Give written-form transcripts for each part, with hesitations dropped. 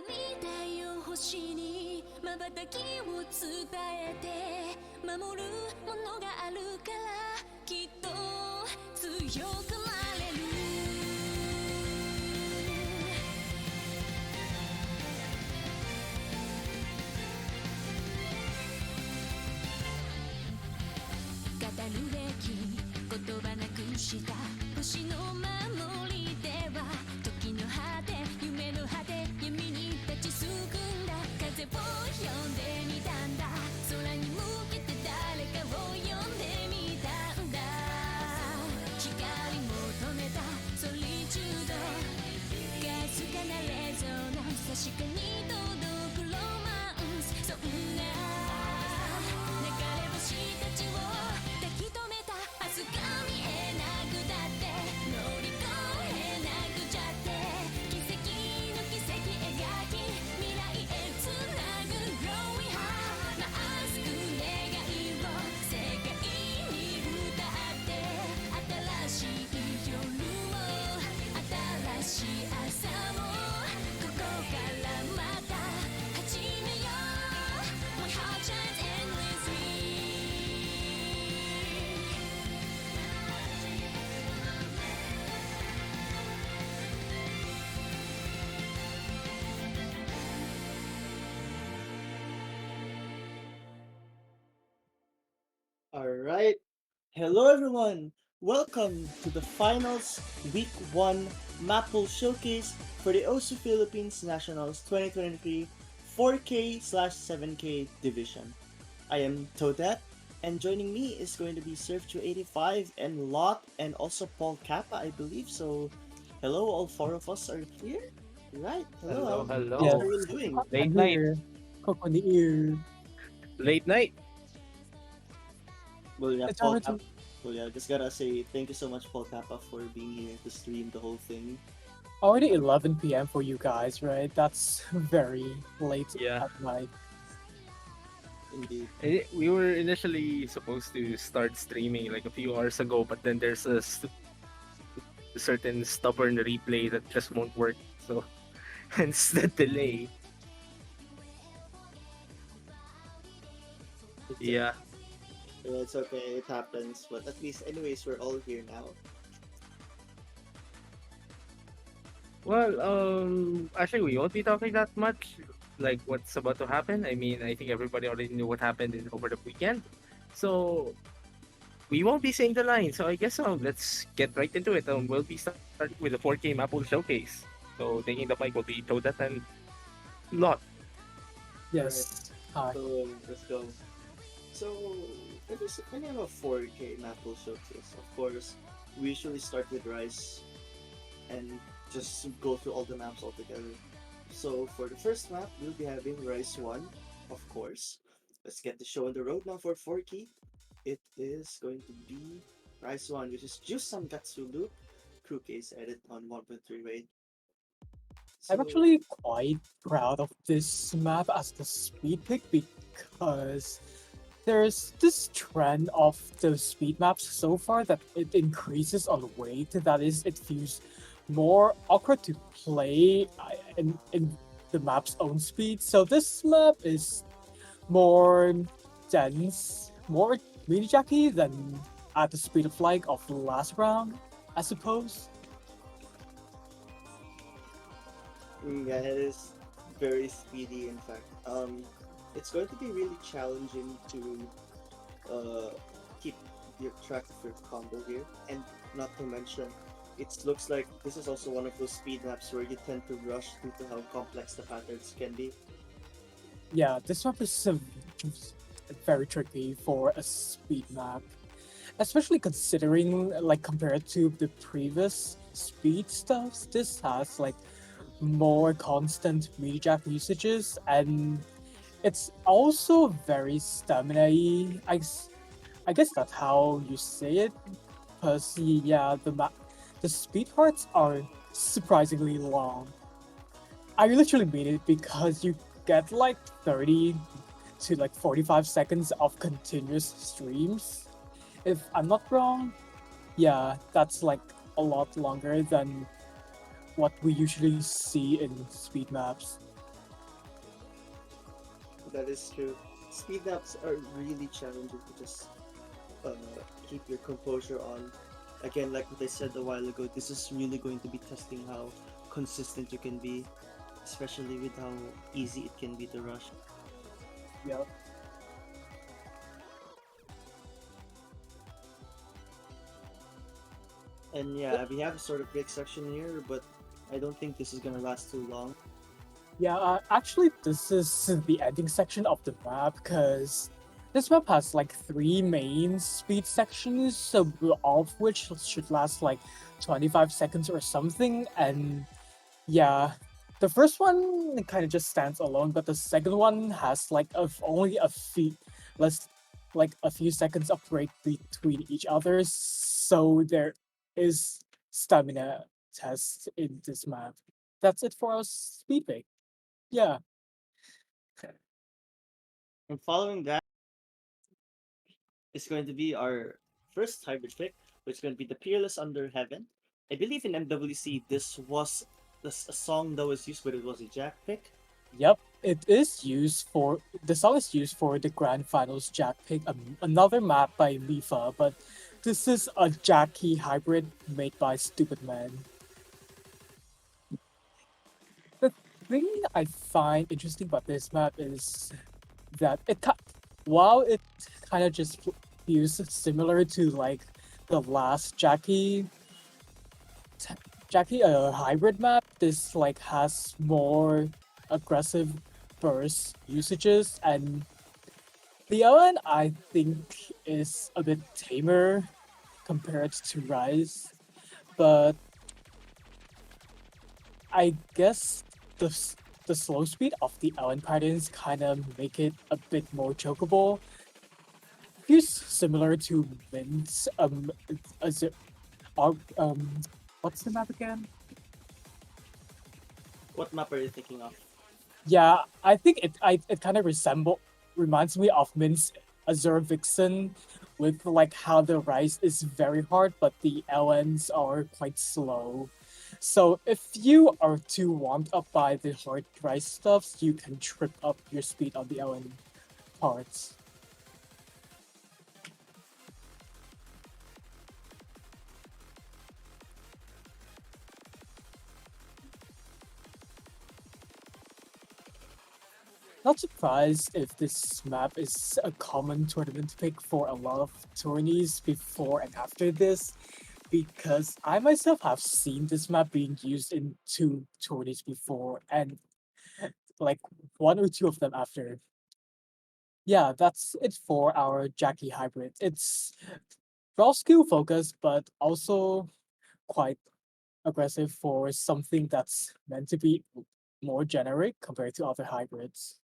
みたよ星に瞬きを伝えて守るものがあるからきっと強くなれる語るべき言葉なくした星の守りでは時の果て夢の果て闇に立ちすくんだ風を呼んでみたんだ空に向けて誰かを呼んでみたんだ光求めたソリチュードかすかなレゾナンス確かに届くロマンスそんな流れ星たちを抱き留めた明日が見えなくだって乗り越えなくちゃって奇跡の奇跡描き未来へつなぐ Growing Heart まっすぐ願いを世界に歌って新しい夜を新しい朝をここからまた始めよう My heart shines endlessly All right. Hello, everyone. Welcome to the finals week one Mappool showcase for the OSU Philippines Nationals 2023 4K/7K division. I am Toadette, and joining me is going to be Surf285 and Lot, and also Paul Kappa, I believe. So, hello, all four of us are here. Right. Hello, Hello. How hello. are Yes, you doing? Late I'm night. here. Cook on the ear. Late night. Well, yeah, It's Paul already Kappa. Well, yeah, just gotta say thank you so much, Paul Kappa, for being here to stream the whole thing. already 11 p.m. for you guys, right? That's very late Yeah. at night. Indeed. We were initially supposed to start streaming like a few hours ago, but then there's a certain stubborn replay that just won't work. So, hence the delay. It's, Yeah. it's okay, it happens. But at least, anyways, we're all here now. Well, actually, we won't be talking that much. Like what's about to happen. I mean, I think everybody already knew what happened over the weekend. So we won't be saying the line. So I guess let's get right into it. We'll be starting with the 4K Mapple showcase. So taking the mic will be Toadette and Lot. Yes. Hi. So let's go. So when you have a 4K Mapple showcase, of course, we usually start with Rice and just go through all the maps altogether. So for the first map, we'll be having Rice 1, of course. Let's get the show on the road now for 4K. It is going to be Rice 1, which is Jusam Gatsu Loop. Crew case edit on 1.3 rate. I'm So actually quite proud of this map as the speed pick because there's this trend of the speed maps so far that it increases on weight. That is, it feels more awkward to play in the map's own speed. So this map is more dense, more mini jacky than at the speed of light of the last round, I suppose. yeah, it is very speedy. In fact, it's going to be really challenging to uh keep your track of your combo here, and not to mention, it looks like this is also one of those speed maps where you tend to rush due to how complex the patterns can be. Yeah, this map is very tricky for a speed map, especially considering like compared to the previous speed stuffs. This has like more constant melee jack usages, and it's also very stamina-y. I guess that's how you say it. Because yeah, the speed parts are surprisingly long. I literally mean it because you get like 30 to like 45 seconds of continuous streams. If I'm not wrong, yeah, that's like a lot longer than what we usually see in speed maps. That is true. Speed naps are really challenging to just uh, keep your composure on. Again, like what I said a while ago, this is really going to be testing how consistent you can be, especially with how easy it can be to rush. Yeah. And yeah, we have a sort of break section here, but I don't think this is gonna last too long. Yeah, actually, this is the ending section of the map because this map has like three main speed sections, so all of which should last like 25 seconds or something. And yeah, the first one kind of just stands alone, but the second one has like only a few less, like a few seconds of break between each other. So there is stamina test in this map. That's it for our speed break. Yeah. And following that is going to be our first hybrid pick, which is going to be the Peerless Under Heaven. I believe in MWC this was a song that was used, but it was a Jack pick. Yep. It is used for the song is used for the grand finals Jack pick, another map by Lifa, but this is a Jackie hybrid made by Stupid Man. The thing I find interesting about this map is that while it kind of just feels similar to like the last Jackie hybrid map, this like has more aggressive burst usages, and the other one I think is a bit tamer compared to Rise, but I guess the slow speed of the Ellen patterns kind of make it a bit more chokeable. Feels similar to Mint's as it, what's the map again? What map are you thinking of? Yeah, I think it kind of reminds me of Mint's Azure Vixen, with like how the rise is very hard, but the LNs are quite slow. So if you are too warmed up by the hard rise stuffs, you can trip up your speed on the LN parts. Not surprised if this map is a common tournament pick for a lot of tourneys before and after this, because I myself have seen this map being used in two tourneys before, and like one or two of them after. Yeah, that's it for our Jackie hybrid. It's raw skill focused, but also quite aggressive for something that's meant to be more generic compared to other hybrids.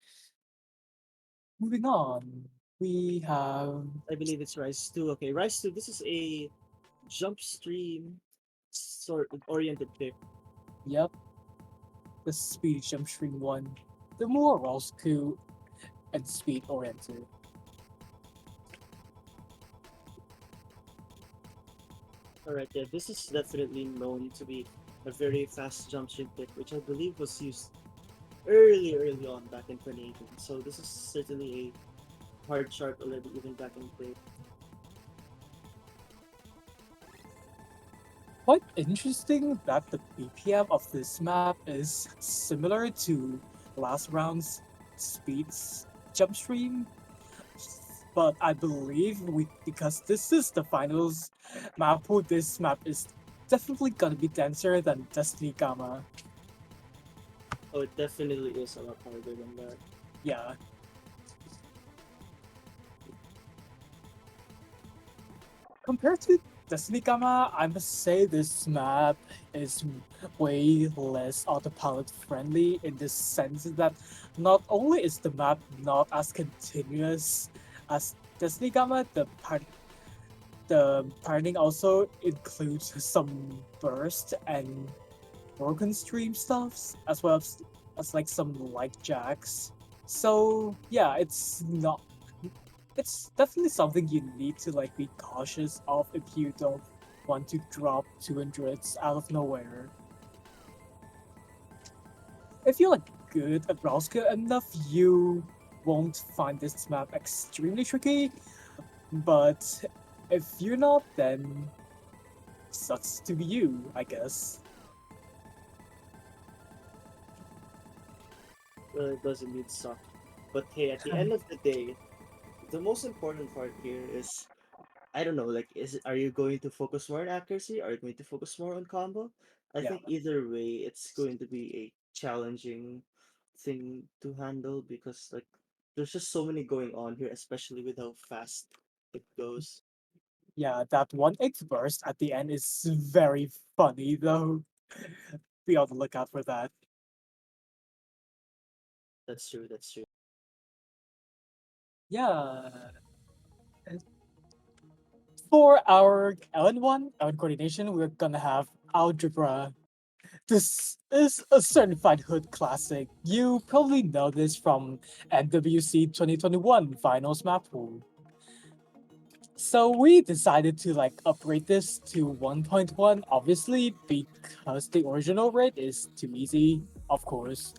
Moving on, we have, I believe it's Rise 2. Okay, Rise 2, this is a jump stream sort of oriented pick. yep, the speed jump stream one, the more raw skill and speed oriented. Alright, yeah, this is definitely known to be a very fast jump stream pick, which I believe was used early on back in 2018. So this is certainly a hard sharp already even back in the day. Quite interesting that the BPM of this map is similar to last round's speeds jump stream, but I believe because this is the finals Mappool, this map is definitely gonna be denser than Destiny Gamma. Oh, it definitely is a lot harder than that. Yeah. Compared to Destiny Gamma, I must say this map is way less autopilot friendly in the sense that not only is the map not as continuous as Destiny Gamma, the pattern also includes some burst and broken stream stuffs as like some light jacks. So yeah, it's definitely something you need to like be cautious of if you don't want to drop 200s out of nowhere. If you're like good at Rosca enough, you won't find this map extremely tricky, but if you're not, then sucks to be you, I guess. Well, it does indeed suck. But hey, at the end of the day, the most important part here is I don't know, like are you going to focus more on accuracy? Are you going to focus more on combo? I Yeah, think either way it's going to be a challenging thing to handle because like there's just so many going on here, especially with how fast it goes. yeah, that one X burst at the end is very funny though. Be on the lookout for that. That's true, that's true. Yeah. For our LN1, our coordination, we're gonna have algebra. This is a certified hood classic. You probably know this from NWC 2021 Finals Mappool. So we decided to like upgrade this to 1.1, obviously, because the original rate is too easy, of course.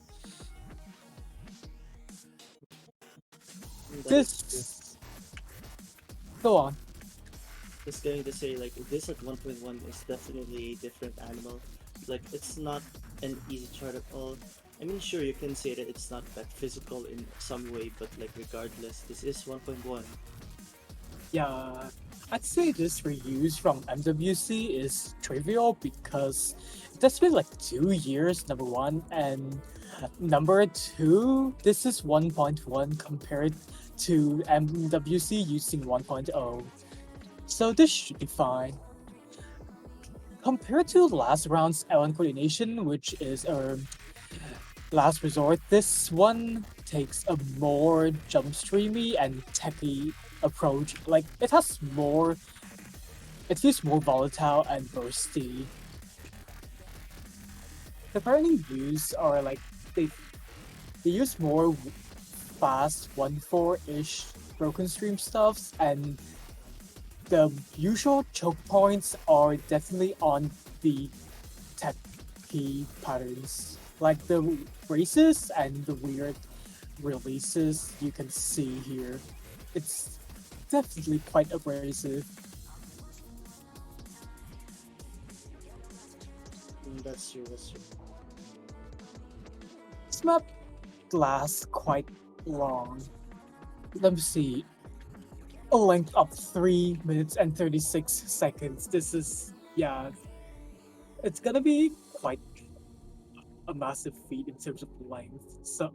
That is true. This, go on. Just going to say like this at 1.1 is definitely a different animal. Like it's not an easy chart at all. I mean sure you can say that it's not that physical in some way, but like regardless, this is 1.1. Yeah, I'd say this reuse from MWC is trivial because that's been like 2 years, number one, and number two, this is 1.1 compared to MWC using 1.0. So this should be fine. Compared to last round's L1 coordination, which is last resort, this one takes a more jump streamy and techy approach. Like it feels more volatile and bursty. The parenting views are like they they use more fast 1-4 ish broken stream stuffs, and the usual choke points are definitely on the techy patterns, like the races and the weird releases you can see here. It's definitely quite abrasive. That's true, that's true. This map lasts quite long. Let me see. A length of 3 minutes and 36 seconds. This is, yeah, it's gonna be quite a massive feat in terms of length. So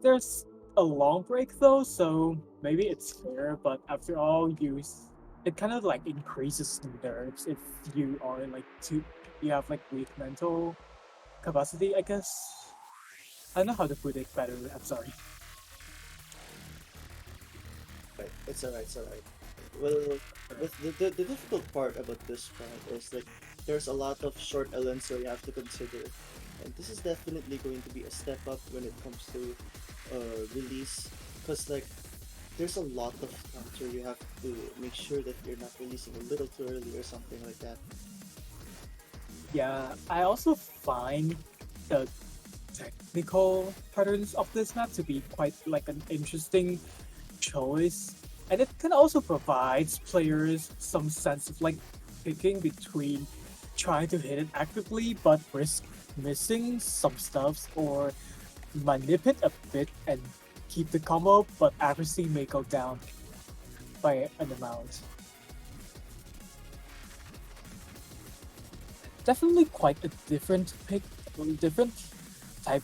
there's a long break though, so maybe it's fair, but after all, it kind of like increases nerves if you are like you have like weak mental capacity, I guess. I don't know how to put it better. I'm sorry. Right. It's alright, it's alright. Well, the difficult part about this part is like there's a lot of short elements so you have to consider. And this is definitely going to be a step up when it comes to release. Because like there's a lot of times where you have to make sure that you're not releasing a little too early or something like that. Yeah, I also find the technical patterns of this map to be quite like an interesting choice, and it can also provide players some sense of like picking between trying to hit it actively but risk missing some stuffs, or manipulate a bit and keep the combo but accuracy may go down by an amount. Definitely quite a different type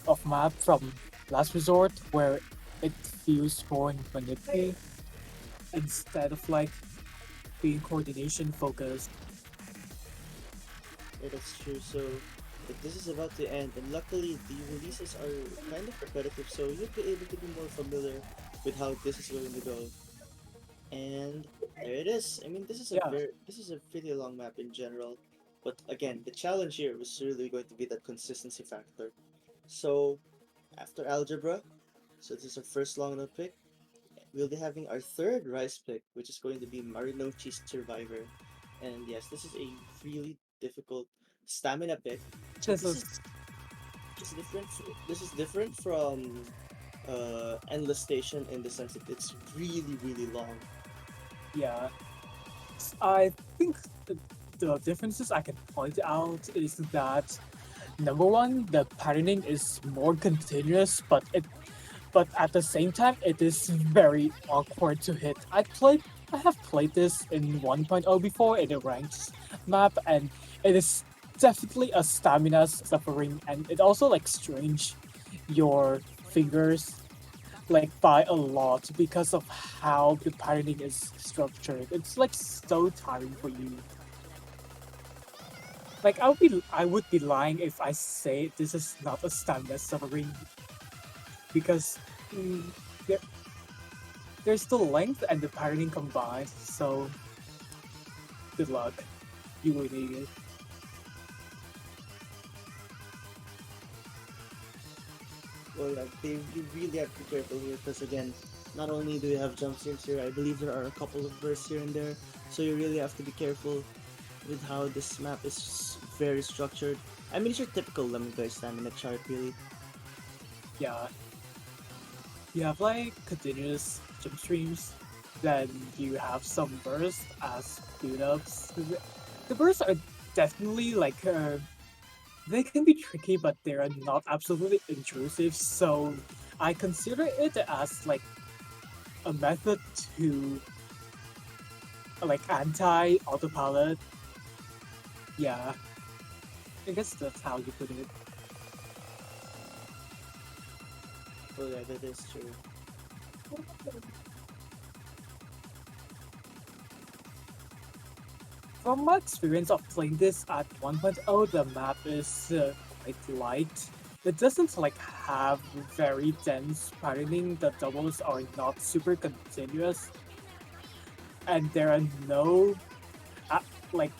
of map from Last Resort, where it feels more manipulative instead of like being coordination focused. Yeah, that's true. So like, this is about to end, and luckily the releases are kind of repetitive, so you'll be able to be more familiar with how this is going to go. And there it is. I mean, Yeah, this is a pretty long map in general, but again, the challenge here was really going to be that consistency factor. So after algebra, so this is our first long note pick. We'll be having our third rice pick, which is going to be Marinochi Survivor. And yes, this is a really difficult stamina pick. this This is is this is different. This is different from endless station in the sense that it's really really long. Yeah, I think the differences I can point out is that number one, the patterning is more continuous, but at the same time, it is very awkward to hit. I have played this in 1.0 before in a ranked map, and it is definitely a stamina suffering, and it also like strange your fingers like by a lot because of how the patterning is structured. It's like so tiring for you. Like I would be lying if I say this is not a stamina suffering because mm, there, there's the length and the patterning combined. So good luck. You will need it. Well, like you really have to be careful here because again, not only do you have jump streams here, I believe there are a couple of bursts here and there, so you really have to be careful with how this map is very structured. I mean, it's your typical Lemon Guy stamina chart, really. Yeah. You have like continuous jump streams, then you have some bursts as build ups. The bursts are definitely like they can be tricky, but they are not absolutely intrusive. So I consider it as like a method to like anti autopilot. Yeah, I guess that's how you put it. Well, yeah, that is true. From my experience of playing this at 1.0, the map is quite light. It doesn't like have very dense patterning. The doubles are not super continuous, and there are no like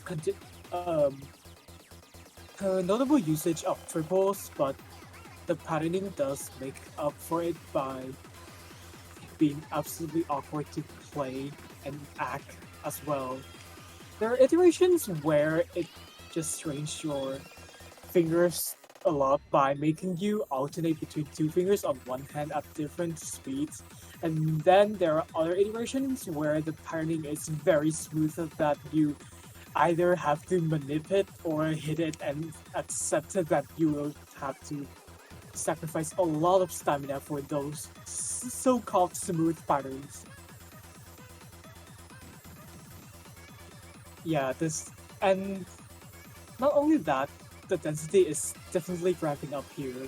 conti- um notable usage of triples, but the patterning does make up for it by being absolutely awkward to play and act as well. There are iterations where it just trains your fingers a lot by making you alternate between two fingers on one hand at different speeds. And then there are other iterations where the patterning is very smooth that you either have to manipulate or hit it and accept that you will have to sacrifice a lot of stamina for those so-called smooth patterns. Yeah, this and not only that, the density is definitely ramping up here.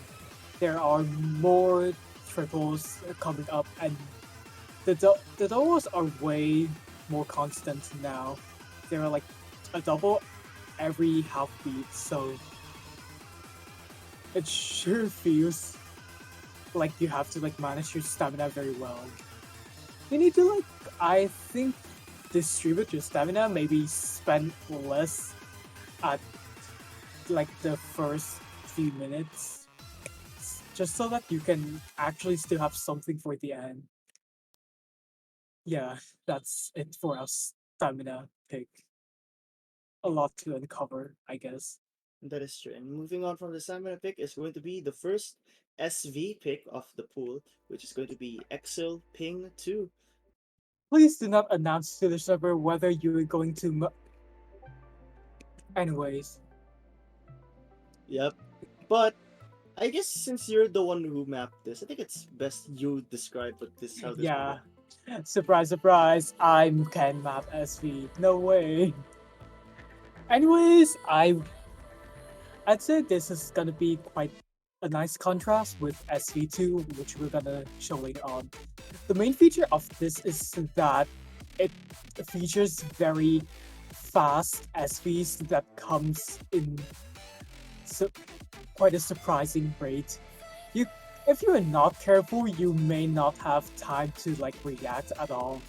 There are more triples coming up, and the doubles are way more constant now. They're like a double every half beat, so it sure feels like you have to like manage your stamina very well. You need to like I think distribute your stamina, maybe spend less at like the first few minutes just so that you can actually still have something for the end. Yeah, that's it for our stamina pick. A lot to uncover, I guess. That is true. And moving on from the stamina pick is going to be the first SV pick of the pool, which is going to be Exil Ping 2. Please do not announce to the server whether you're going to. Anyways, Yep. But I guess since you're the one who mapped this, I think it's best you describe what this how this will yeah. work. Surprise, surprise, I'm can map SV. No way. Anyways, I'd say this is gonna be quite a nice contrast with SV2, which we're gonna show later on. The main feature of this is that it features very fast SVs that comes in su- quite a surprising rate. You, if you are not careful, you may not have time to like react at all.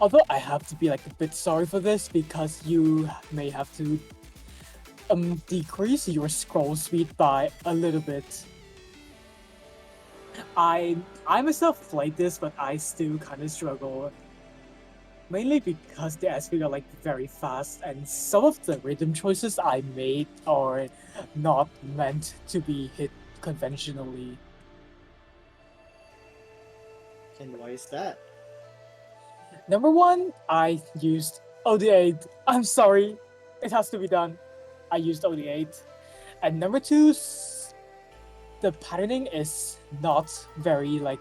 Although I have to be like a bit sorry for this because you may have to decrease your scroll speed by a little bit. I myself played this, but I still kind of struggle. Mainly because the SV are like very fast, and some of the rhythm choices I made are not meant to be hit conventionally. And why is that? Number one, I used OD8. I'm sorry, it has to be done. I used OD8. And number two, the patterning is not very like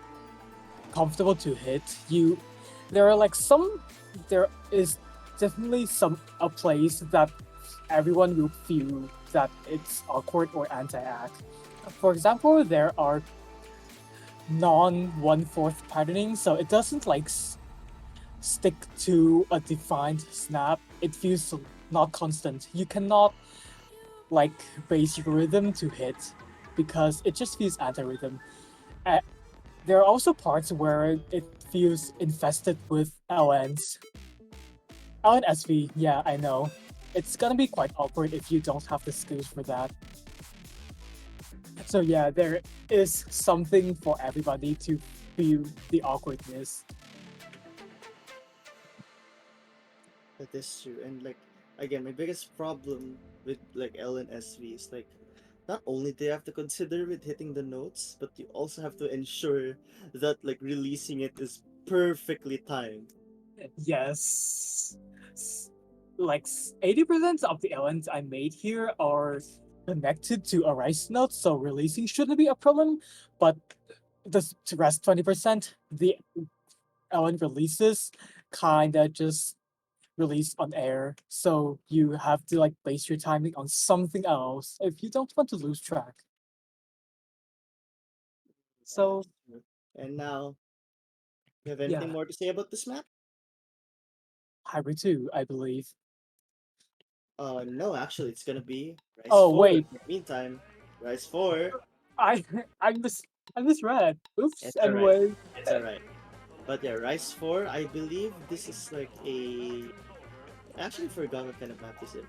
comfortable to hit. There are like some, there is definitely some a place that everyone will feel that it's awkward or anti-act. For example, there are non 1/4 patterning, so it doesn't like stick to a defined snap. It feels not constant. You cannot like base your rhythm to hit because it just feels anti-rhythm. Uh, there are also parts where it feels infested with LNs. LN SV, yeah, I know. It's gonna be quite awkward if you don't have the skills for that. So yeah, there is something for everybody to feel the awkwardness. That is true. And like again, my biggest problem with like L and SV is like not only do you have to consider with hitting the notes, but you also have to ensure that like releasing it is perfectly timed. Yes. Like 80% of the elements I made here are connected to a rice note, so releasing shouldn't be a problem. But the rest 20%, the element releases kinda just release on air. So you have to like base your timing on something else if you don't want to lose track. Yeah, So that's true. And now, you have anything yeah, more to say about this map? hybrid 2, I believe. No, actually, it's gonna be Rise Oh 4. In wait, the meantime, Rise 4, I I I misread. Oops. It's alright. Anyway, it's alright. But yeah, Rise 4, I believe this is like a. I actually forgot what kind of map this is.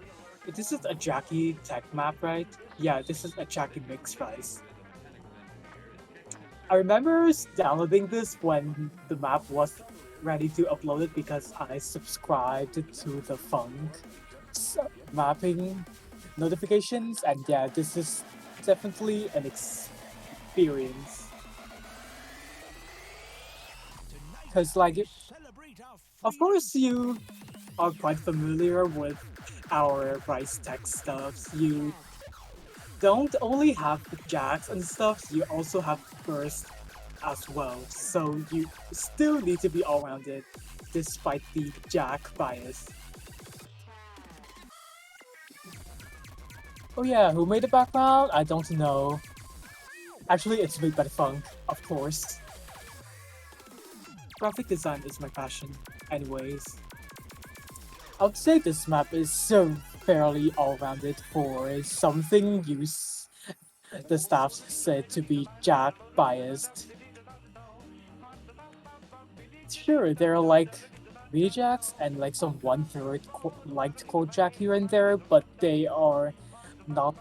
this is a Jackie tech map, right? Yeah, this is a Jackie mix rice. I remember downloading this when the map was ready to upload it because I subscribed to the Funk mapping notifications, and yeah, this is definitely an experience. Because, like, of course, you are quite familiar with our Rice Tech stuff. You don't only have the jacks and stuff, you also have burst as well. So you still need to be all rounded despite the jack bias. Oh yeah, who made the background? I don't know. Actually, it's made by the Funk, of course. Graphic design is my passion. Anyways, I would say this map is so fairly all-rounded for something the staff said to be jack biased. Sure, there are like rejacks and like some one-third liked quote jack here and there, but they are not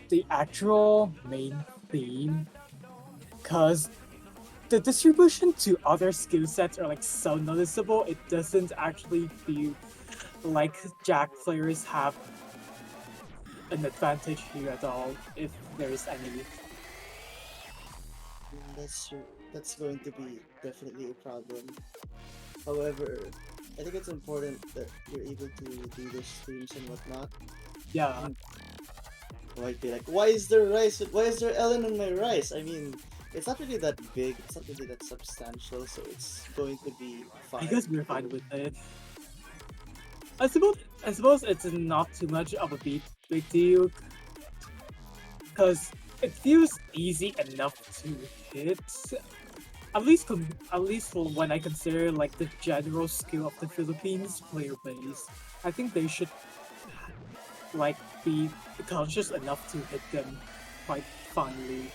the actual main theme. Cause the distribution to other skill sets are like so noticeable, it doesn't actually feel like jack players have an advantage here at all, if there is any. That's true. That's going to be definitely a problem. However, I think it's important that you're able to do the streams and whatnot. Yeah, And might be like, why is there rice? Why is there Ellen in my rice? I mean, it's not really that big. It's not really that substantial, so it's going to be I fine. guess we're fine with it. I suppose I suppose it's not too much of a big deal because it feels easy enough to hit. At least for when I consider like the general skill of the Philippines player base, I think they should like be conscious enough to hit them quite finely.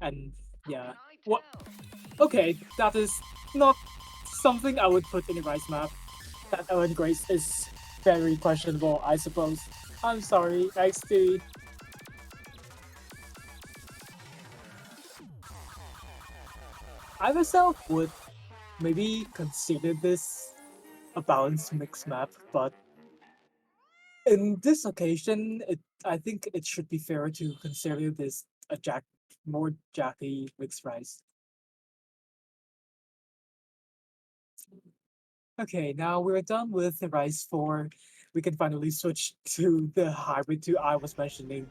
And yeah, what? Okay, that is not something I would put in a rice map. That Owen Grace is very questionable, I suppose. I'm sorry, XD. I myself would maybe consider this a balanced mix map, but in this occasion, I think it should be fair to consider this a jack more Jackie mixed rice. Okay, now we're done with the rice 4. We can finally switch to the hybrid 2 I was mentioning.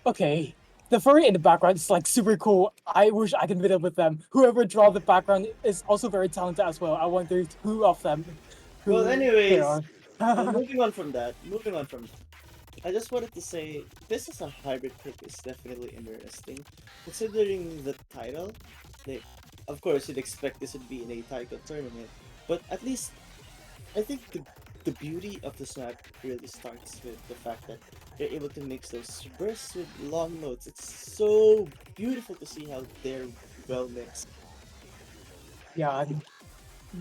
Okay, the furry in the background is like super cool. I wish I can meet up with them. Whoever draw the background is also very talented as well. I wonder who of them Well, who they anyways, are. moving on from that. Moving on from that. I just wanted to say this is a hybrid pick is definitely interesting, considering the title. They, of course, you'd expect this would be in a title tournament, but at least I think the beauty of this map really starts with the fact that you're able to mix those bursts with long notes. It's so beautiful to see how they're well mixed. Yeah,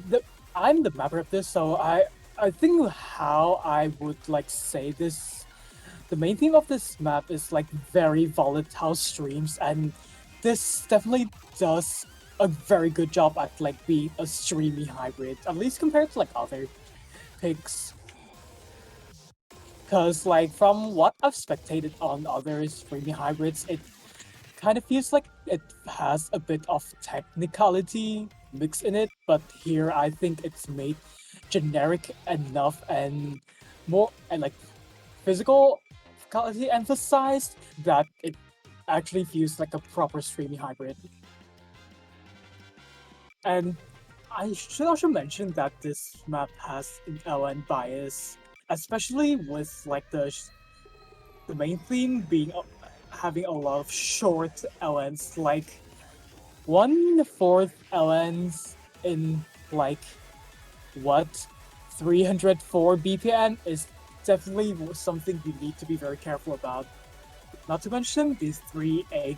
the I'm the mapper of this, so I think how I would like say this. The main theme of this map is like very volatile streams, and this definitely does a very good job at like being a streamy hybrid, at least compared to like other picks. Cause like from what I've spectated on other streamy hybrids, it kind of feels like it has a bit of technicality mixed in it, but here I think it's made generic enough and more and like physical physicality emphasized that it actually feels like a proper streamy hybrid. And I should also mention that this map has an LN bias, especially with like the main theme being having a lot of short LNs, like 1/4 LNs in like what 304 BPM is definitely something you need to be very careful about. Not to mention these 3/8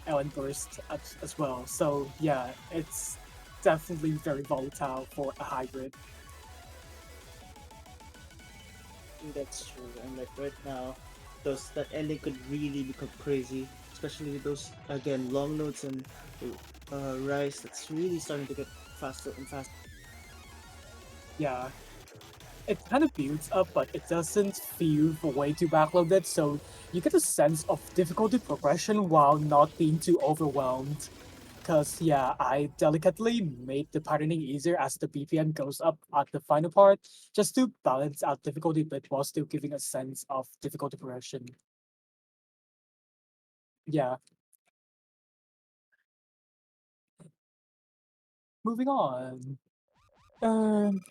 LN burst as well. So yeah, it's definitely very volatile for a hybrid. That's true, and like right now, those that ending could really become crazy, especially with those again long notes and rise. That's really starting to get faster and faster. Yeah, it kind of builds up, but it doesn't feel way too backloaded, so you get a sense of difficulty progression while not being too overwhelmed. Because, yeah, I delicately made the patterning easier as the BPM goes up at the final part, just to balance out difficulty bit while still giving a sense of difficulty progression. Yeah, moving on. Um,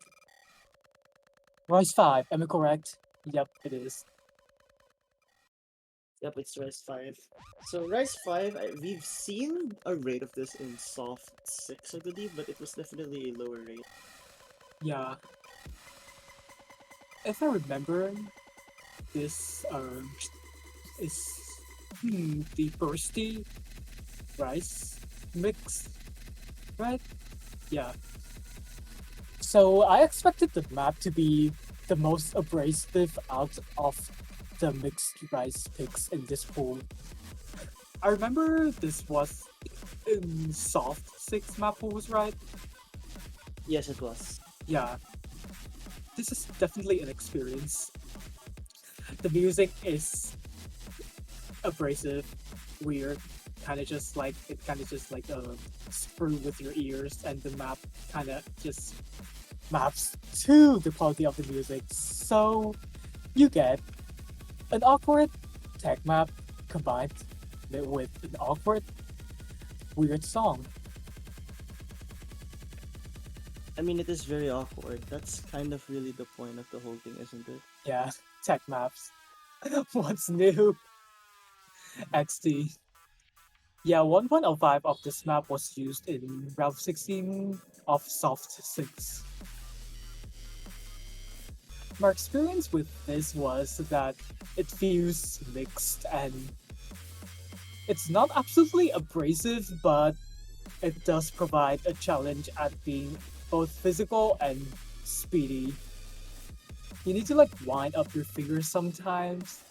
Rise 5, am I correct? Yep, it is. Yep, it's Rise 5. So Rise 5, we've seen a rate of this in Soft 6, I believe, but it was definitely a lower rate. Yeah. If I remember, this is the bursty rice mix, right? Yeah. So I expected the map to be the most abrasive out of the mixed rice picks in this pool. I remember this was in soft 6 map pools, right? Yes, it was. Yeah. This is definitely an experience. The music is abrasive, weird, kind of just like it kind of just like screw with your ears, and the map kind of just maps to the quality of the music. So you get an awkward tech map combined with an awkward weird song. I mean, it is very awkward. That's kind of really the point of the whole thing, isn't it? Yeah, tech maps. What's new? XD. Yeah, 1.05 of this map was used in round 16 of Soft 6. My experience with this was that it feels mixed and it's not absolutely abrasive, but it does provide a challenge at being both physical and speedy. You need to like wind up your fingers sometimes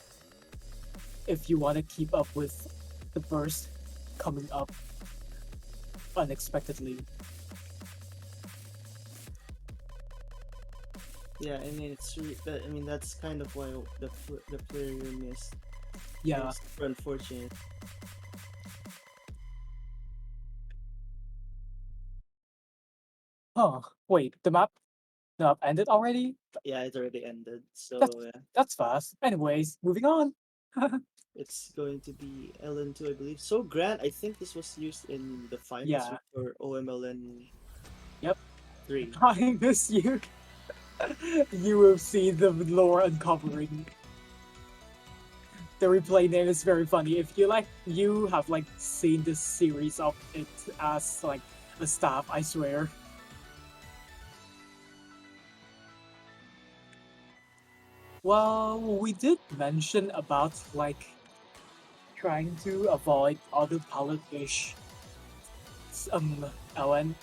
if you want to keep up with the burst coming up unexpectedly. Yeah, I mean, I mean, that's kind of why the player you missed. Yeah, It's super unfortunate. Huh. Wait, the map ended already? Yeah, it already ended. That's So yeah, that's fast. Anyways, moving on. it's going to be LN2, I believe. So Grant, I think this was used in the finals Yeah. for OMLN Yep. 3. Trying this year, you will see the lore uncovering. The replay name is very funny. If you have like seen this series of it as like a staff, I swear. Well, we did mention about like trying to avoid autopilot-ish um LN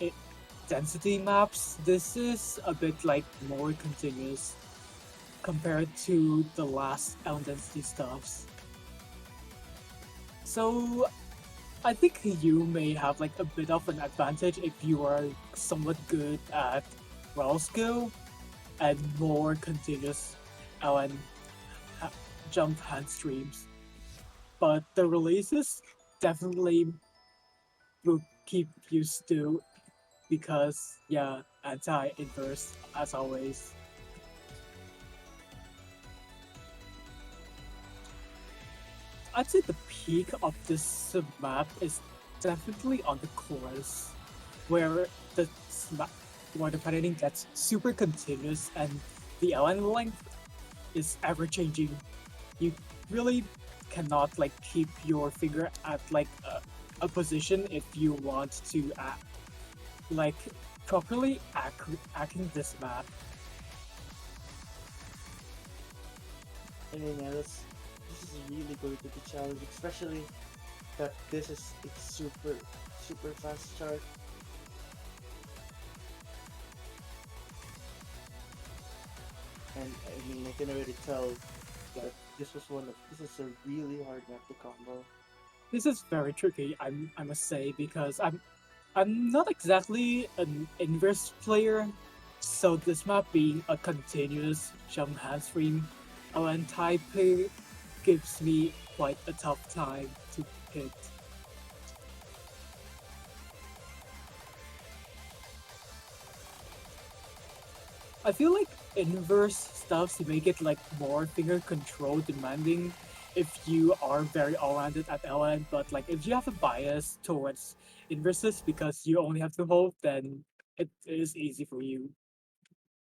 density maps. This is a bit like more continuous compared to the last LN density stuffs. So I think you may have like a bit of an advantage if you are somewhat good at raw skill and more continuous LN jump hand streams. But the releases definitely will keep you still because yeah, anti-inverse as always. I'd say the peak of this map is definitely on the chorus, where the where the pattern gets super continuous and the LN length is ever changing. You really cannot like keep your finger at like a position if you want to like properly acting this map. I mean, yeah, this is really going to be challenging, especially that this is a super fast chart. And I mean, I can already tell that this is a really hard map to combo. This is very tricky, I must say, because I'm not exactly an inverse player, so this map being a continuous jump hand stream LN type gives me quite a tough time to hit. I feel like inverse stuffs make it like more finger control demanding if you are very all-rounded at LN, but like if you have a bias towards inverses because you only have to hold, then it is easy for you.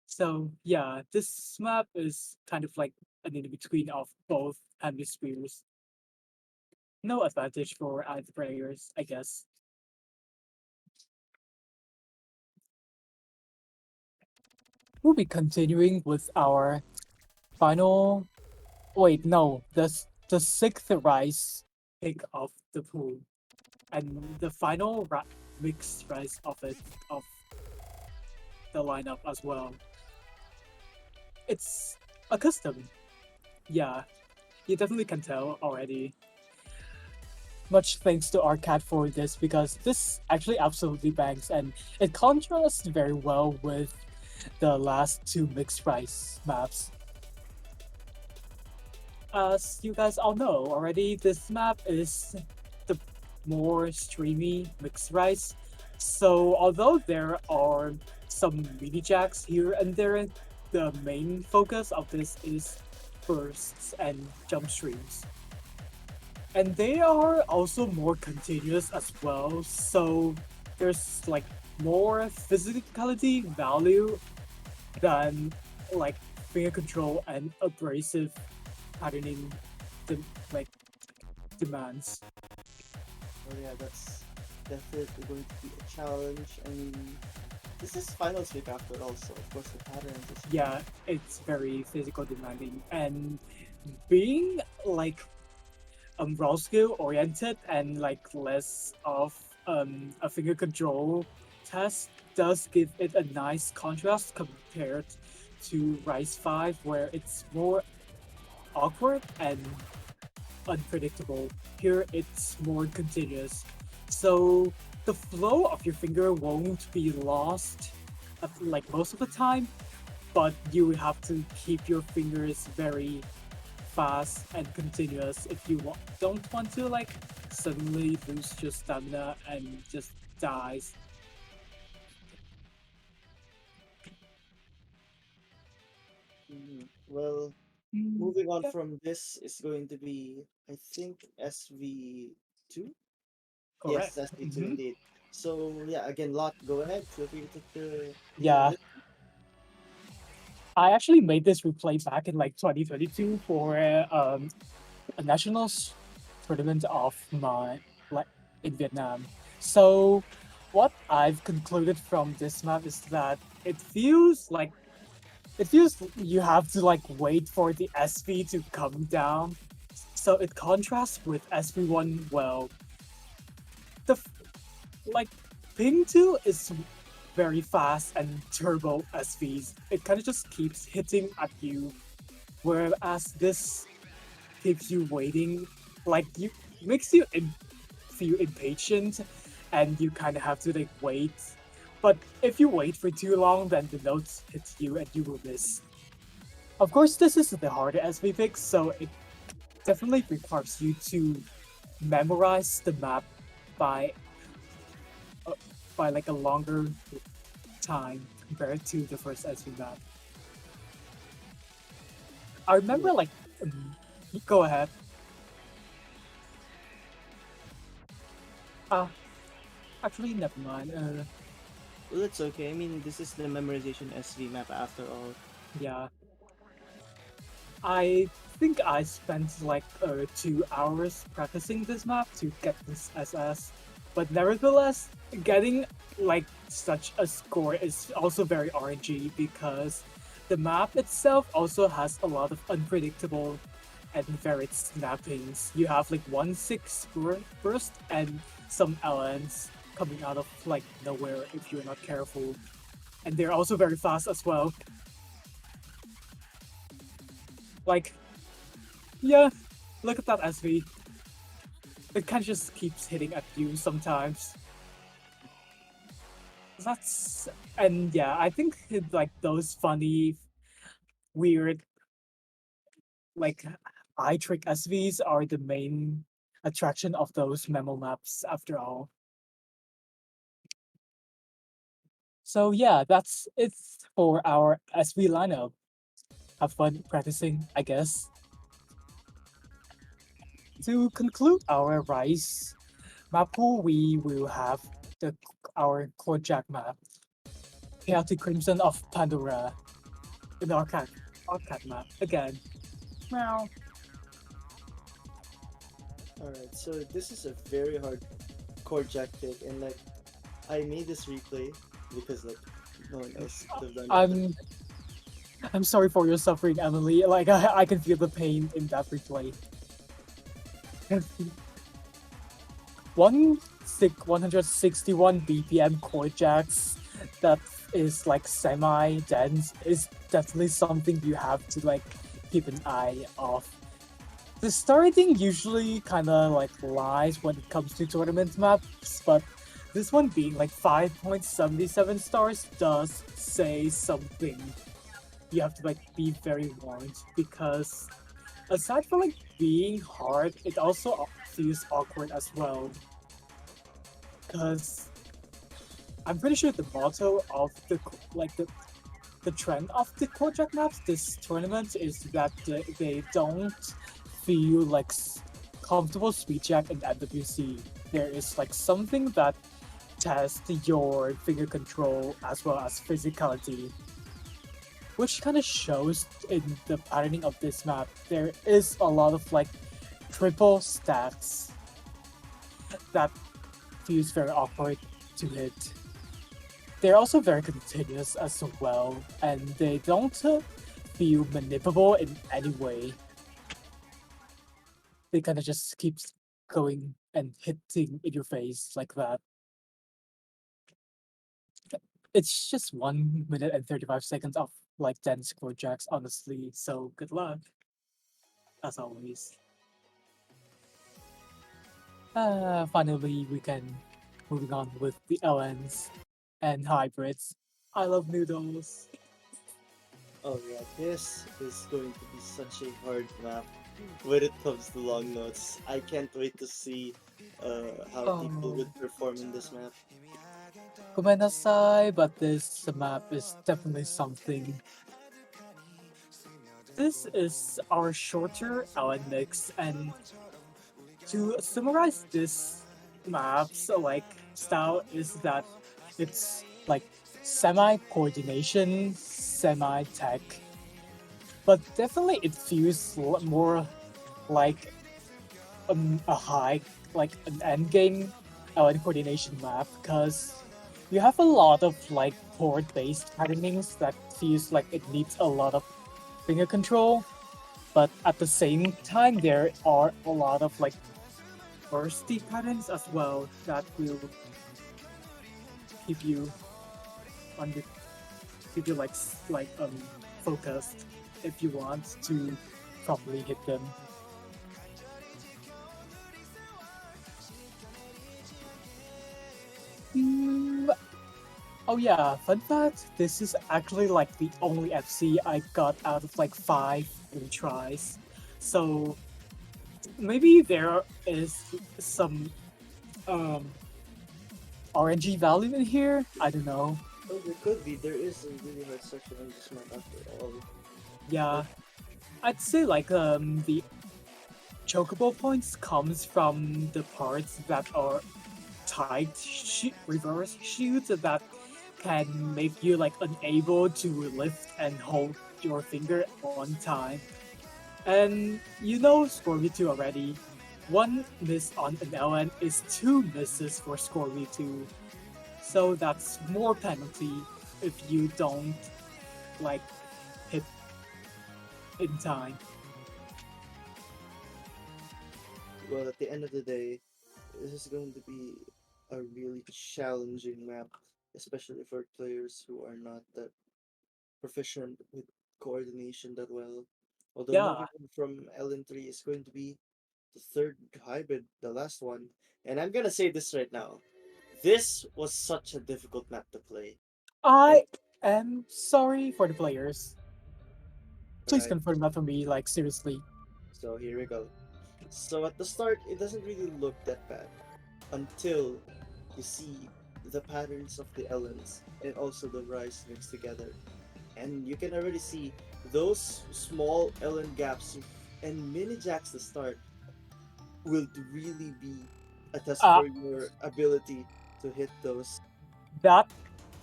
So yeah, this map is kind of like an in-between of both hemispheres. No advantage for either players, I guess. We'll be continuing with our final. Wait, no, the sixth rice pick of the pool, and the final mixed rice of it of the lineup as well. It's a custom. Yeah, you definitely can tell already. Much thanks to Arcad for this because this actually absolutely bangs and it contrasts very well with the last two mixed rice maps. As you guys all know already, this map is the more streamy mixed rice. So although there are some mini jacks here and there, the main focus of this is bursts and jump streams. And they are also more continuous as well, so there's like more physicality value than like finger control and abrasive patterning like demands. Oh yeah, that's definitely going to be a challenge. I mean, this is finals week after all, so of course the patterns is Yeah, it's very physical demanding and being like raw skill oriented and like less of a finger control test does give it a nice contrast compared to Rise 5 where it's more awkward and unpredictable. Here it's more continuous. So the flow of your finger won't be lost like most of the time, but you have to keep your fingers very fast and continuous if you don't want to like suddenly lose your stamina and just dies. Well, Mm, moving on yeah, from this is going to be, I think, SV2. correct. Yes, SV2 Hmm. indeed. So yeah, again, Lot, go ahead. Feel free to take the lead on Yeah, this. I actually made this replay back in like 2022 for a nationals tournament of my like in Vietnam. So what I've concluded from this map is that it feels you have to like wait for the SV to come down. So it contrasts with SV1 well. The like Ping 2 is very fast and turbo SVs. It kind of just keeps hitting at you, whereas this keeps you waiting, like you makes you feel impatient, and you kind of have to like wait. But if you wait for too long, then the notes hit you and you will miss. Of course, this is the harder SV pick, so it definitely requires you to memorize the map by uh, by like a longer time compared to the first SV map. I Yeah. remember like, um, go ahead. Uh, Actually, never mind. Well, it's okay. I mean, this is the memorization SV map after all. Yeah, I think I spent like 2 hours practicing this map to get this SS, but nevertheless, getting like such a score is also very RNG because the map itself also has a lot of unpredictable and varied snappings. You have like 1-6 burst and some LNs coming out of like nowhere if you're not careful, and they're also very fast as well. Like, yeah, look at that SV. It kind of just keeps hitting at you sometimes. That's and yeah, I think like those funny, weird, like eye trick SVs are the main attraction of those memo maps after all. So yeah, that's it for our SV lineup. Have fun practicing, I guess. To conclude our Rise Mappool, we will have our Kojak map, Chaotic Crimson of Pandora, an arcade map again. Meow. Alright, so this is a very hard core jack pick, and like, I made this replay because like no one else could have done it. I'm I'm sorry for your suffering, Emily. Like I can feel the pain in that replay. One 161 BPM core jacks that is like semi dense is definitely something you have to like keep an eye of. The starting usually kind of like lies when it comes to tournament maps, but this one being like 5.77 stars does say something. You have to like be very warned because aside from like being hard, it also feels awkward as well. Because I'm pretty sure the motto of the trend of the Kojak maps this tournament is that they don't feel like comfortable speed jack in MWC. There is like something that tests your finger control as well as physicality, which kind of shows in the patterning of this map. There is a lot of like triple stacks that feels very awkward to hit. They're also very continuous as well, and they don't feel manipulable in any way. They kind of just keeps going and hitting in your face like that. It's just 1 minute and 35 seconds of like 10 score jacks, honestly. So good luck, as always. Finally, we can moving on with the LNs and hybrids. I love noodles. Oh yeah, this is going to be such a hard map when it comes to long notes. I can't wait to see how people Oh, would perform in this map. Gomennasai, but this map is definitely something. this is our shorter Ellen mix, and to summarize this map's like style is that it's like semi coordination, semi tech, but definitely it feels more like a high, like an end game coordination map because you have a lot of like board based patternings that feels like it needs a lot of finger control, but at the same time there are a lot of like bursty patterns as well that will keep you on the keep you like focused if you want to properly hit them. Mm, oh yeah, fun fact, this is actually like the only FC I got out of like 5 retries. So maybe there is some um RNG value in here. I don't know. Oh, there could be. There is a really hard section on this map after all. Yeah, I'd say like the chocobo points comes from the parts that are tight reverse shoots that can make you like unable to lift and hold your finger at one time. And you know Scorby 2 already. One miss on an LN is 2 misses for Scorby 2. So that's more penalty if you don't like hit in time. Well, at the end of the day, this is going to be a really challenging map, especially for players who are not that proficient with coordination that well. Although Yeah, moving on from LN3 is going to be the third hybrid, the last one. And I'm gonna say this right now. This was such a difficult map to play. And I am sorry for the players. Please right, confirm that for me, like seriously. so here we go. So at the start, it doesn't really look that bad until you see the patterns of the Ellens and also the Rise mixed together. And you can already see those small Ellen gaps and mini jacks to start will really be a test Uh, for your ability to hit those. that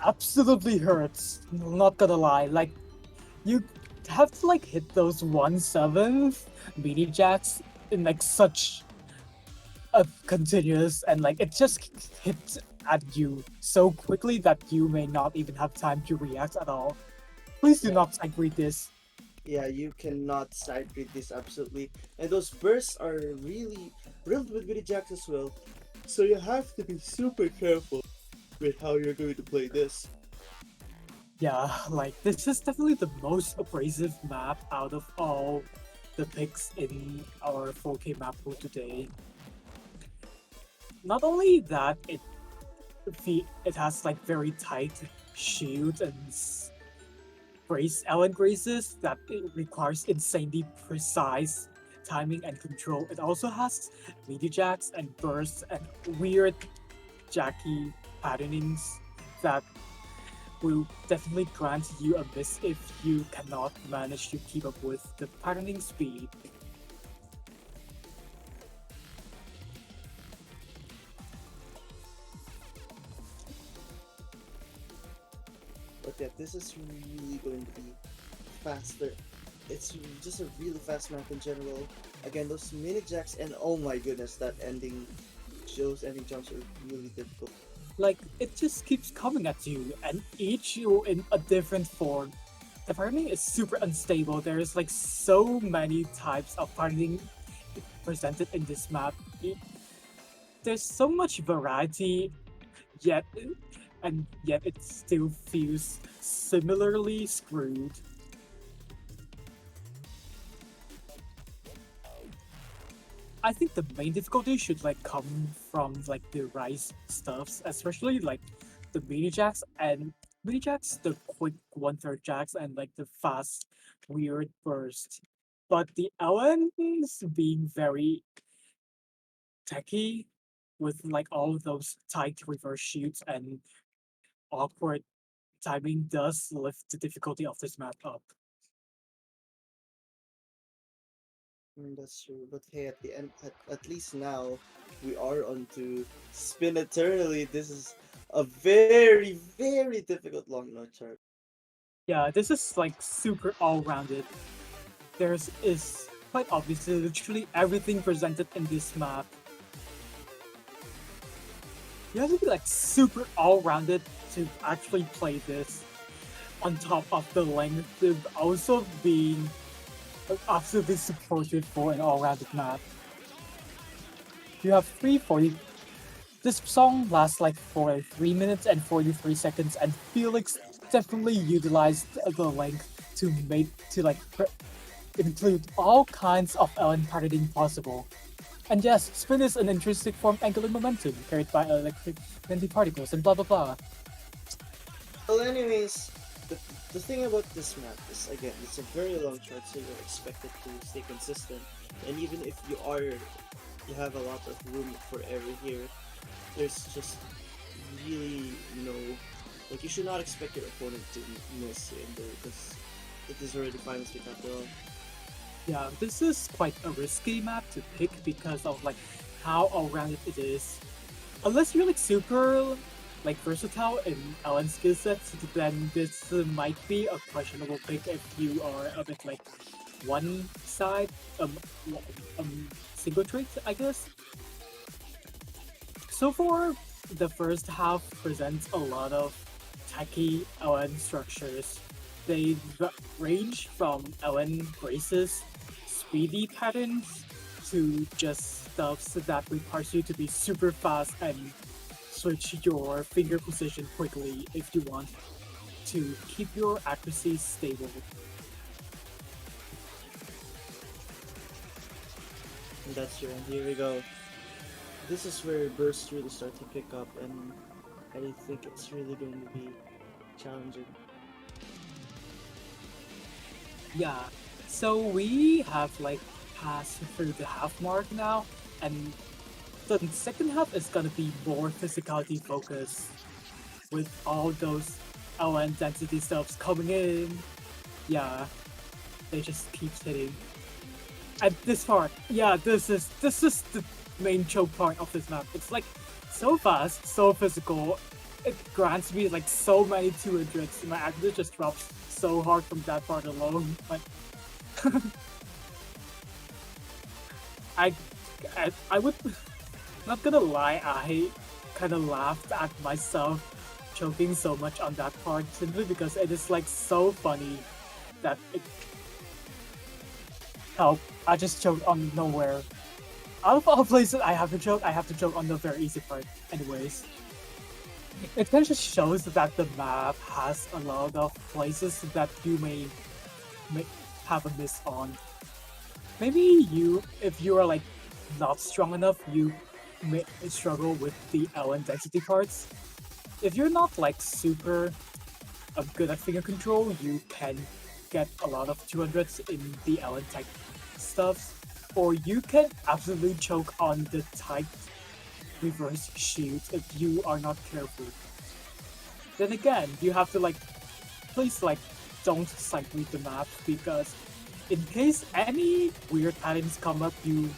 absolutely hurts. Not gonna lie. Like you have to like hit those 1/7 meaty jacks in like such a continuous and like it just hits at you so quickly that you may not even have time to react at all. Please do Yeah, not like read this. yeah, you cannot side read this absolutely. And those bursts are really riddled with mini jacks as well. So you have to be super careful with how you're going to play this. Yeah, like this is definitely the most abrasive map out of all the picks in our 4K map pool today. Not only that, it has like very tight shield and brace Ellen graces that it requires insanely precise timing and control. It also has media jacks and bursts and weird jacky patternings that will definitely grant you a miss if you cannot manage to keep up with the patterning speed. But yeah, this is really going to be faster. It's just a really fast map in general. Again, those mini jacks and oh my goodness, that ending those ending jumps are really difficult. Like it just keeps coming at you and each you in a different form. The patterning is super unstable. There's like so many types of patterning presented in this map. There's so much variety, yet yet it still feels similarly screwed. I think the main difficulty should like come from like the rice stuffs, especially like the mini jacks, the quick 1/3 jacks, and like the fast weird burst. But the Owens being very techy with like all of those tight reverse shoots and awkward timing does lift the difficulty of this map up. That's true. But hey, at the end, at least now, we are on to Spin Eternally. This is a very, very difficult long note chart. Yeah, this is like super all-rounded. There's is quite obviously literally everything presented in this map. You have to be like super all-rounded to actually play this. On top of the length of also being absolutely supported for an all-rounded map. You have 340. This song lasts like for 3 minutes and 43 seconds, and Felix definitely utilized the length to make to like include all kinds of element patterning possible. And yes, spin is an intrinsic form angular momentum carried by electric particles and blah blah blah. Well, anyways, the thing about this map is again, it's a very long chart, so you're expected to stay consistent. And even if you have a lot of room for error here, there's just really no, like you should not expect your opponent to miss here and there because it is already final speed after all. Yeah, this is quite a risky map to pick because of like how all-rounded it is. Unless you're like super like versatile in Alan skill sets, then this might be a questionable pick if you are a bit like one side single trait, I guess. So far, the first half presents a lot of tacky LN structures. They range from LN braces, speedy patterns, to just stuffs that requires you to be super fast and switch your finger position quickly if you want to keep your accuracy stable. And that's true. And here we go. This is where bursts really start to pick up, and I think it's really going to be challenging. Yeah, so we have like passed through the half mark now, and the second half is gonna be more physicality focused with all those LN density stuffs coming in. Yeah, they just keep hitting. At this part, yeah, this is the main choke point of this map. It's like so fast, so physical. It grants me like so many 200s. My accuracy just drops so hard from that part alone. Like I, I would not gonna lie, I kind of laughed at myself choking so much on that part simply because it is like so funny that it help. I just choked on nowhere. Out of all places I have to choke on the very easy part. Anyways, it kind of just shows that the map has a lot of places that you may have a miss on. Maybe if you are like not strong enough, you may struggle with the LN density parts. If you're not like super good at finger control, you can get a lot of 200s in the LN tech stuffs, or you can absolutely choke on the tight reverse shield if you are not careful. Then again, you have to like, please like, don't sight read the map because in case any weird patterns come up, you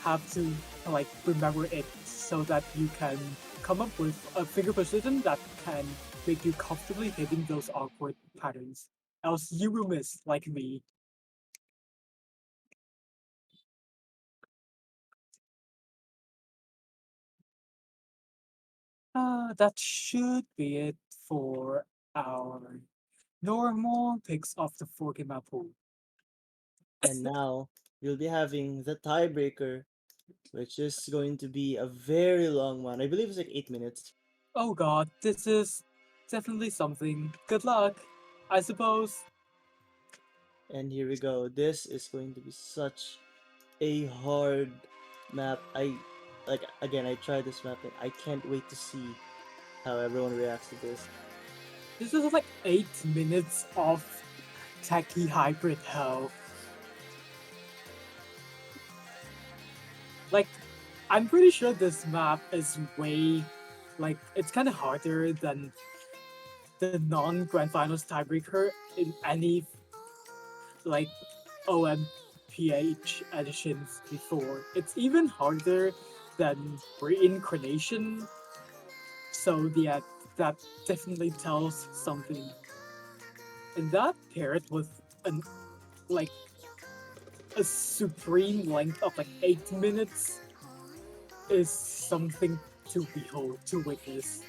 have to like remember it so that you can come up with a finger position that can make you comfortably hitting those awkward patterns. Else you will miss, like me. That should be it for our normal picks of the 4K Mappool. And now we'll be having the tiebreaker, which is going to be a very long one. I believe it's like 8 minutes. Oh god, this is definitely something. Good luck, I suppose. And here we go. This is going to be such a hard map. I like again. I tried this map, and I can't wait to see how everyone reacts to this. This is like 8 minutes of tacky hybrid hell. Like, I'm pretty sure this map is way, like, it's kind of harder than the non Grand Finals tiebreaker in any, like, OM PH editions before. It's even harder than reincarnation. So yeah, that definitely tells something. And that paired with an like a supreme length of like 8 minutes is something to behold, to witness.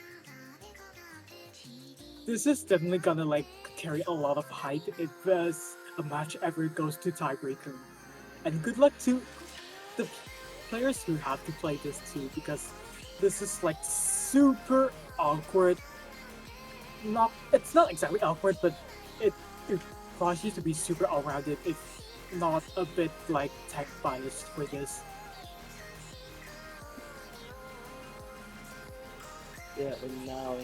This is definitely gonna like carry a lot of hype if a match ever goes to tiebreaker. And good luck to the players who have to play this too, because this is like super awkward. Not it's not exactly awkward, but it requires you to be super all-rounded, if not a bit like tech biased for this. Yeah, and now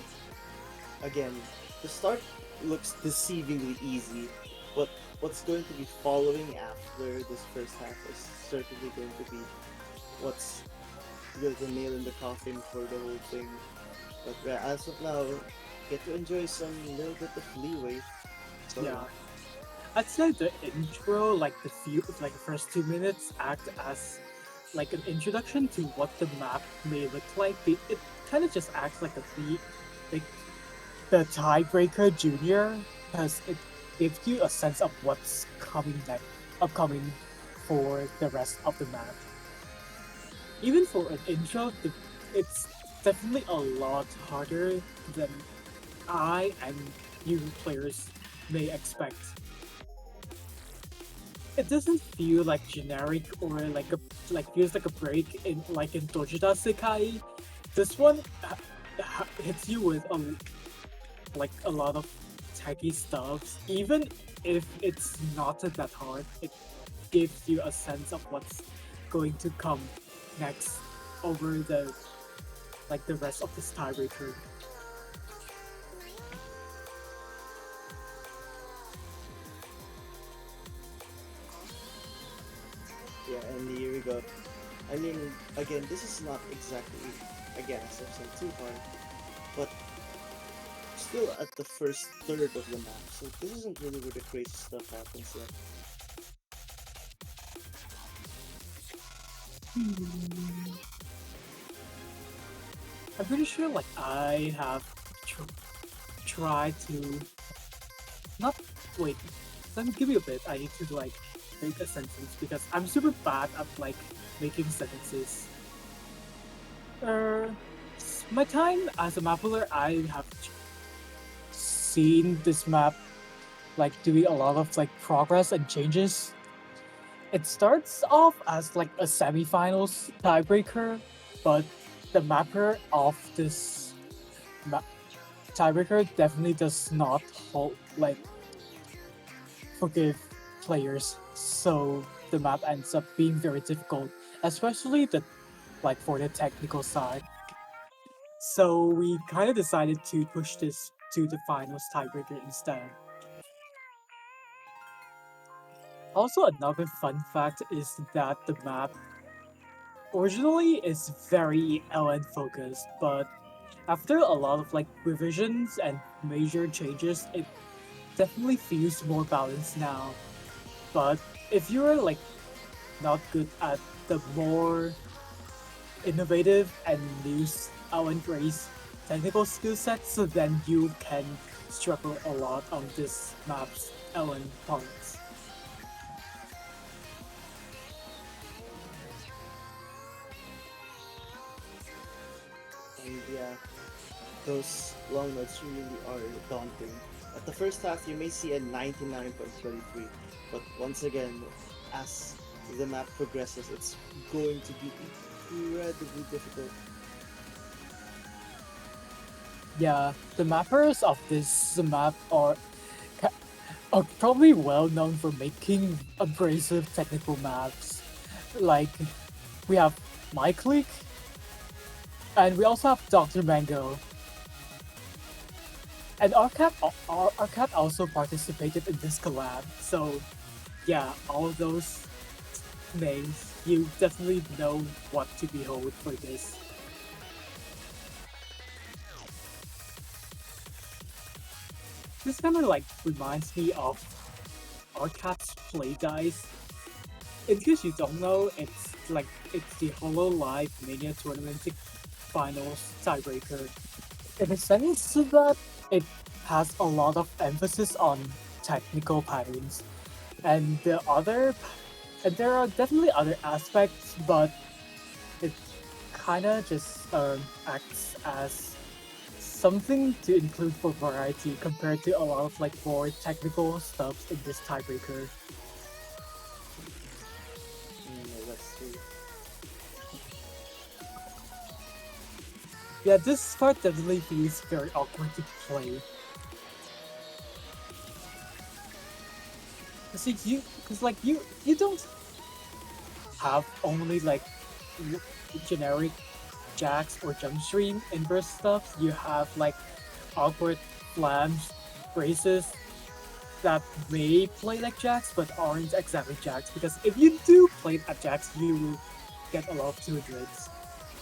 again, the start looks deceivingly easy, but what's going to be following after this first half is certainly going to be what's the nail in the coffin for the whole thing. But as of now, get to enjoy some little bit of leeway. So Yeah. I'd say the intro, like the first 2 minutes, act as like an introduction to what the map may look like. It kind of just acts like like the tiebreaker junior, because it gives you a sense of what's coming next, upcoming for the rest of the map. Even for an intro, it's definitely a lot harder than I and you players may expect. It doesn't feel like generic or feels like a break in Tojita Sekai. This one hits you with a lot of techy stuff. Even if it's not that hard, it gives you a sense of what's going to come next over the rest of this tiebreaker. yeah, and here we go. I mean, again, this is not exactly, again, as I've said, too hard, but still at the first third of the map, so this isn't really where the crazy stuff happens yet. I'm pretty sure I have tried to not wait. Let me give you a bit. I need to make a sentence because I'm super bad at making sentences. Uh, my time as a mapper, I have seen this map doing a lot of progress and changes. It starts off as a semifinals tiebreaker, but the mapper of this ma- tiebreaker definitely does not hold forgive players, so the map ends up being very difficult, especially for the technical side. So we kind of decided to push this to the finals tiebreaker instead. Also, another fun fact is that the map originally is very LN focused, but after a lot of revisions and major changes, it definitely feels more balanced now. But if you're not good at the more innovative and loose LN Grace technical skill sets, so then you can struggle a lot on this map's LN parts. And yeah, those long notes really are daunting. At the first half, you may see a 99.23, but once again, as the map progresses, it's going to be incredibly difficult. Yeah, the mappers of this map are probably well known for making abrasive technical maps. Like we have My Click, and we also have Dr. Mango. And Arcat also participated in this collab. So yeah, all of those names, you definitely know what to behold for this. This kind of reminds me of Arcat's play dice. in case you don't know, it's the Hollow Live Mania Tournament Finals tiebreaker. In the sense that it has a lot of emphasis on technical patterns, and there are definitely other aspects, but it kind of just acts as something to include for variety compared to a lot of like more technical stuff in this tiebreaker. Yeah, that's true. Yeah, this part definitely feels very awkward to play. See, you don't have only like w- generic jacks or jump stream inverse stuff. You have like awkward flange braces that may play like jacks but aren't exactly jacks, because if you do play at jacks, you will get a lot of 200s.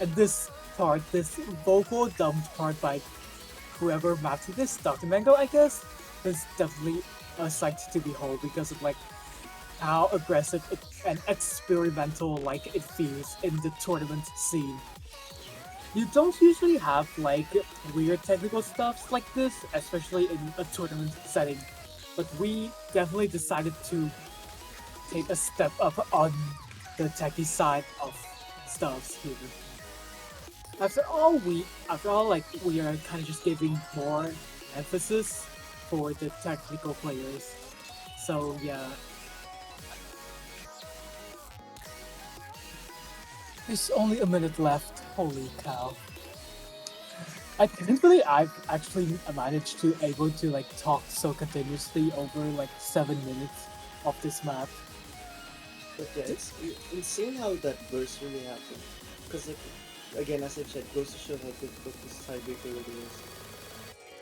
And this vocal dumped part by whoever mapped this, Dr. Mango, I guess, is definitely a sight to behold because of like how aggressive and experimental like it feels in the tournament scene. You don't usually have like weird technical stuffs like this, especially in a tournament setting. But we definitely decided to take a step up on the techie side of stuffs here. After all, like we are kind of just giving more emphasis for the technical players. So yeah, there's only a minute left. Holy cow! I can't believe I've actually managed to able to like talk so continuously over like 7 minutes of this map. But yeah, it's insane how that burst really happened. Because like, again, as I've said, goes to show how difficult this tiebreaker really is.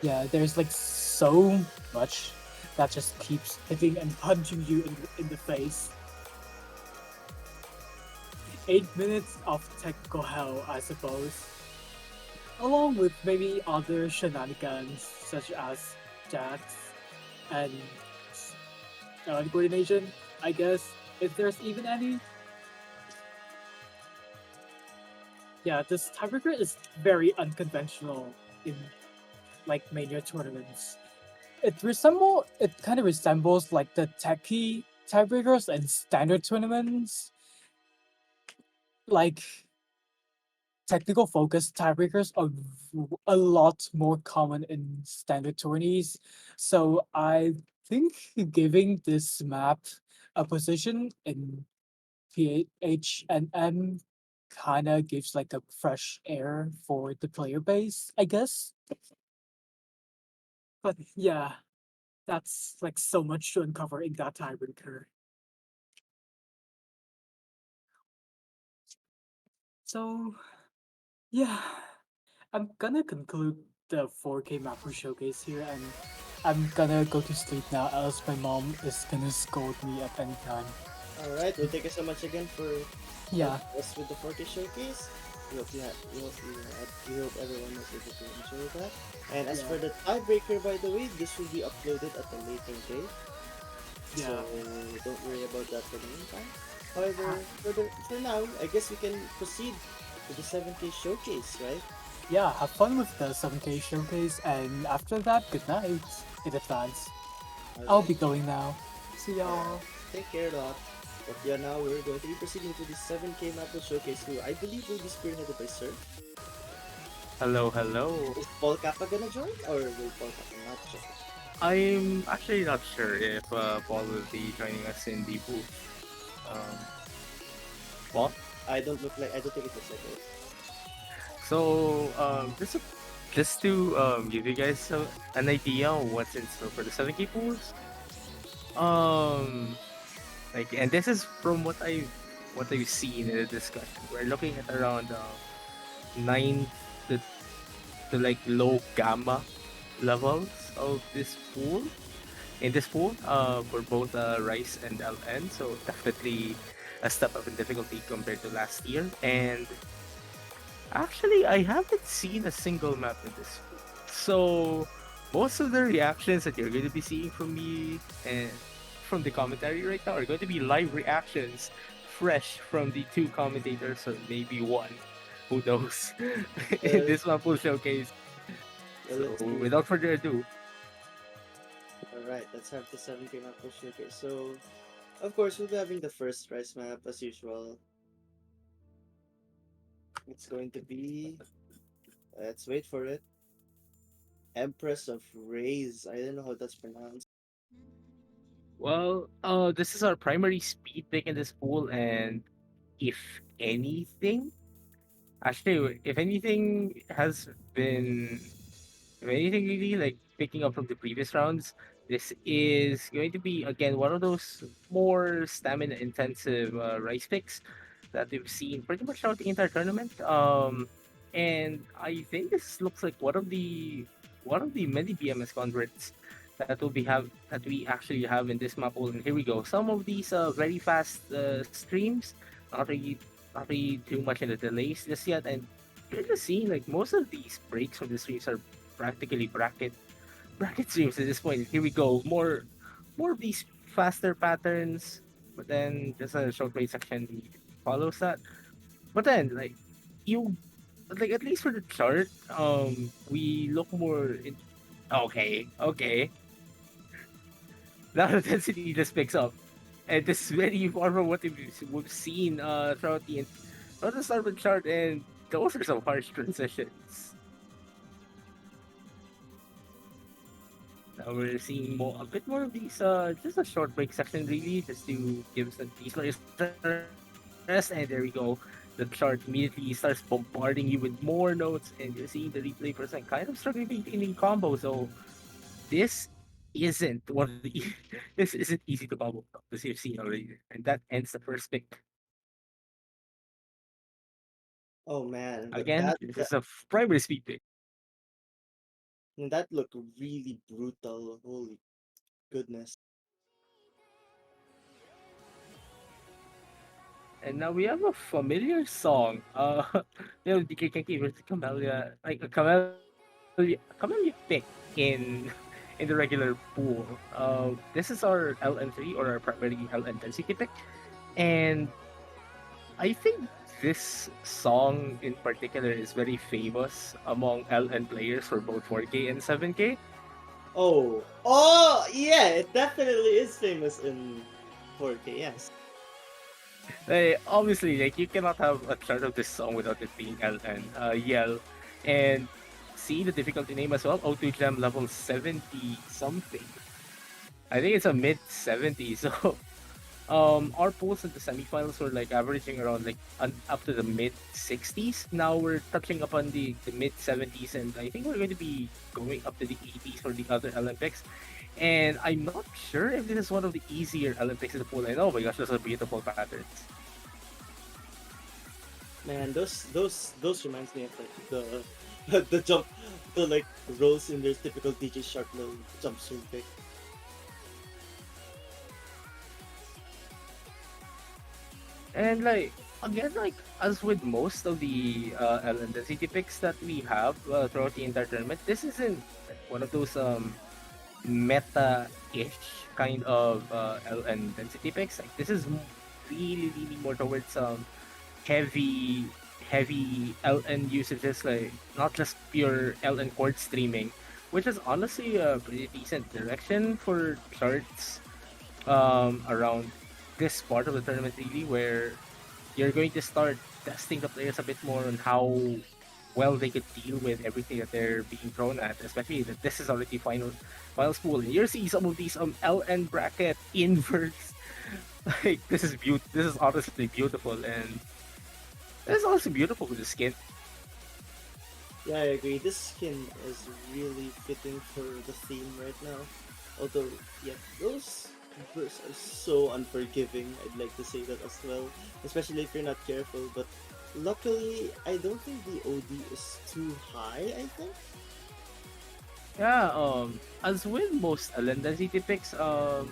Yeah, there's like so much that just keeps hitting and punching you in the face. 8 minutes of technical hell, I suppose. Along with maybe other shenanigans such as jacks and coordination, I guess, if there's even any. Yeah, this tiebreaker is very unconventional in like major tournaments. It kind of resembles like the techie tiebreakers and standard tournaments. Like technical focused tiebreakers are a lot more common in standard tourneys. So I think giving this map a position in PHNM kind of gives like a fresh air for the player base, I guess. But yeah, that's like so much to uncover in that tiebreaker. So yeah, I'm gonna conclude the 4K Mapper showcase here, and I'm gonna go to sleep now, else my mom is gonna scold me at any time. Alright, well, thank you so much again for Yeah, helping us with the 4K showcase. We hope everyone was able to enjoy that. And as yeah, for the tiebreaker, by the way, this will be uploaded at a later date. So yeah. don't worry about that for the meantime. However, for now, I guess we can proceed to the 7K showcase, right? Yeah, have fun with the 7K showcase, and after that, good night in advance. I'll Alright. be going now. See Alright. y'all. Take care, Dot. But yeah, now we're going to be proceeding to the 7K Mapple Showcase, who I believe will be spearheaded by Sir. Hello, hello. Is Paul Kappa gonna join, or will Paul Kappa not join? I'm actually not sure if Paul will be joining us in the booth. Um, Paul? I don't think it looks like it. So, just to give you guys an idea of what's in store for the 7K pools. Um, and this is from what I've seen in the discussion. We're looking at around 9 to, like low gamma levels of this pool. In this pool, for both Rice and LN, so definitely a step up in difficulty compared to last year. And actually, I haven't seen a single map in this pool. So most of the reactions that you're going to be seeing from me and from the commentary right now are going to be live reactions, fresh from the two commentators, or maybe one, who knows, in Uh, this Mappool showcase. well, So let's see. without further ado, Alright, let's have the 7K map for showcase. So, of course, we'll be having the first Rice map as usual. It's going to be. Let's wait for it. Empress of Rays. I don't know how that's pronounced. well, this is our primary speed pick in this pool, and if anything, actually, if anything has been, if anything really like picking up from the previous rounds, this is going to be again one of those more stamina intensive rice picks that we've seen pretty much throughout the entire tournament. And I think this looks like one of the many BMS converts that we actually have in this map pool. And here we go. Some of these very fast streams, not really not really too much in the delays just yet, and you're just seeing like most of these breaks from the streams are practically bracket streams at this point. Here we go. More of these faster patterns, but then just a short break section follows that. But then you like at least for the chart, we look more in okay. Now the density just picks up. And this is very far from what we've seen throughout the start of the chart, and those are some harsh transitions. Now we're seeing a bit more of these, just a short break section really, just to give these players rest. And there we go. The chart immediately starts bombarding you with more notes, and you're seeing the replay percent kind of struggling maintaining combo. So this isn't one of the this isn't easy to combo as you've seen already, and that ends the first pick. Oh man, but Again, this is a primary speed pick. that looked really brutal. Holy goodness. And now we have a familiar song. DK Kenki versus Camellia, like a Camellia pick in in the regular pool. This is our LN3 or our primary LN density pick, and I think this song in particular is very famous among LN players for both 4K and 7K. Oh, yeah, it definitely is famous in 4K, yes. Obviously, like you cannot have a chart of this song without it being LN. Yell, and see the difficulty name as well. O2 Gem level 70 something. I think it's a mid 70s. So our pools in the semifinals were like averaging around like up to the mid 60s. Now we're touching upon the mid 70s, and I think we're going to be going up to the 80s for the other Olympics. And I'm not sure if this is one of the easier Olympics in the pool. And oh my gosh, those are beautiful patterns. Man, those reminds me of like the jump, the like rolls in their typical DJ Shark low jump swing pick. And like again, like as with most of the LN density picks that we have throughout the entire tournament, this isn't like, one of those meta-ish kind of LN density picks. Like this is really more towards heavy heavy LN usages, like not just pure LN chord streaming, which is honestly a pretty decent direction for charts around this part of the tournament really, where you're going to start testing the players a bit more on how well they could deal with everything that they're being thrown at, especially that this is already finals pool. And you're seeing some of these LN bracket inverts. Like this is honestly beautiful, and it's also beautiful with the skin. Yeah, I agree. This skin is really fitting for the theme right now. Although, yeah, those bursts are so unforgiving. I'd like to say that as well, especially if you're not careful. But luckily, I don't think the OD is too high. I think. Yeah, as with most Allen density picks, for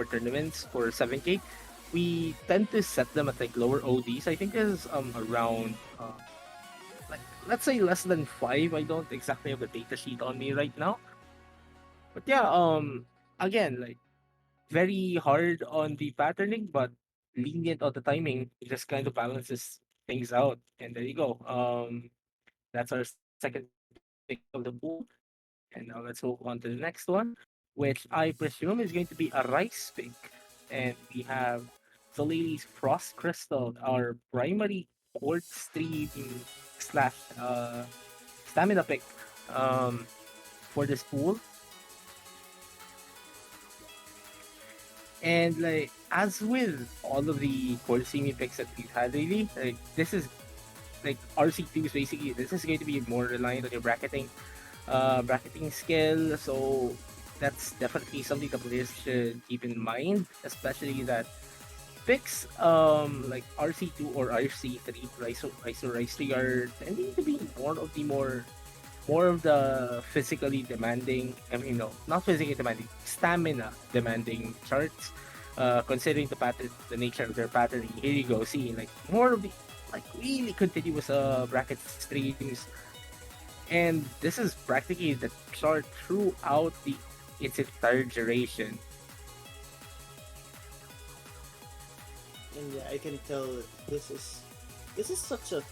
tournaments for 7K, we tend to set them at like lower ODs. I think is around like let's say less than 5. I don't exactly have the data sheet on me right now, but yeah, again, like very hard on the patterning, but lenient on the timing. It just kind of balances things out. And there you go. That's our second pick of the pool. And now let's move on to the next one, which I presume is going to be a rice pick. And we have Soleil's Frost Crystal, our primary court stream slash stamina pick um, for this pool. And like as with all of the court streaming picks that we've had really, like this is like RC2 is basically this is going to be more reliant on your bracketing skill. So that's definitely something the players should keep in mind, especially that picks like RC2 or RC3 Rice 3 are tending to be more of the physically demanding, I mean no, not physically demanding, stamina demanding charts. Considering the nature of their patterning. Here you go, see like more of the like really continuous bracket streams, and this is practically the chart throughout the its entire duration. And yeah, I can tell that this is such a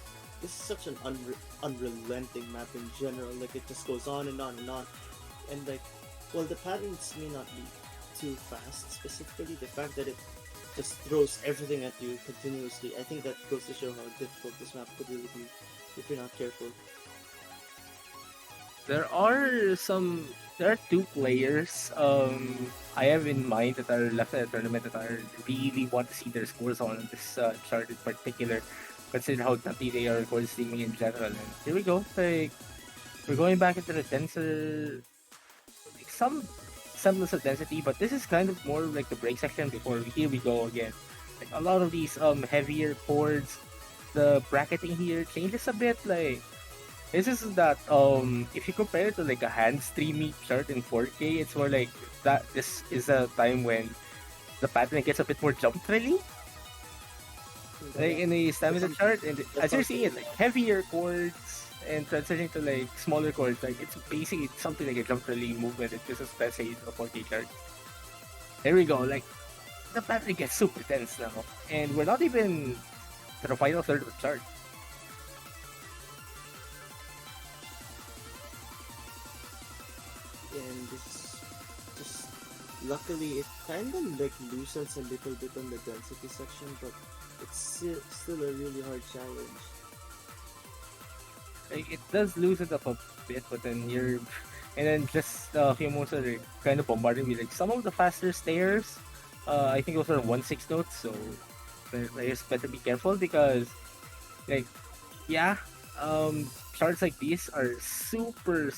this is such an unrelenting map in general. Like it just goes on and on and on, and like, well, the patterns may not be too fast. Specifically, the fact that it just throws everything at you continuously. I think that goes to show how difficult this map could really be if you're not careful. There are some. There are two players I have in mind that are left at the tournament that I really want to see their scores on this chart in particular. Consider how nutty they are goal streaming in general. And here we go. Like we're going back into the denser, like some semblance of density, but this is kind of more like the break section before. Here we go again. Like a lot of these heavier chords. The bracketing here changes a bit. Like this is that if you compare it to like a hand streamy chart in 4K, it's more like that this is a time when the pattern gets a bit more jump thrilly. Like in the stamina chart, and That as you're sounds seeing it, good. like heavier chords and transitioning to like smaller chords, like it's basically something like a jump thrilly movement. It's just a let's say a 4K chart. There we go. Like the pattern gets super tense now, and we're not even to the final third of the chart. And this just luckily it kind of like loosens a little bit on the density section, but it's still a really hard challenge. Like it does lose it up a bit, but then you're and then just a few moves are kind of bombarding me. Like some of the faster stairs, I think those are 1/6 notes, so players better be careful because like yeah, charts like these are super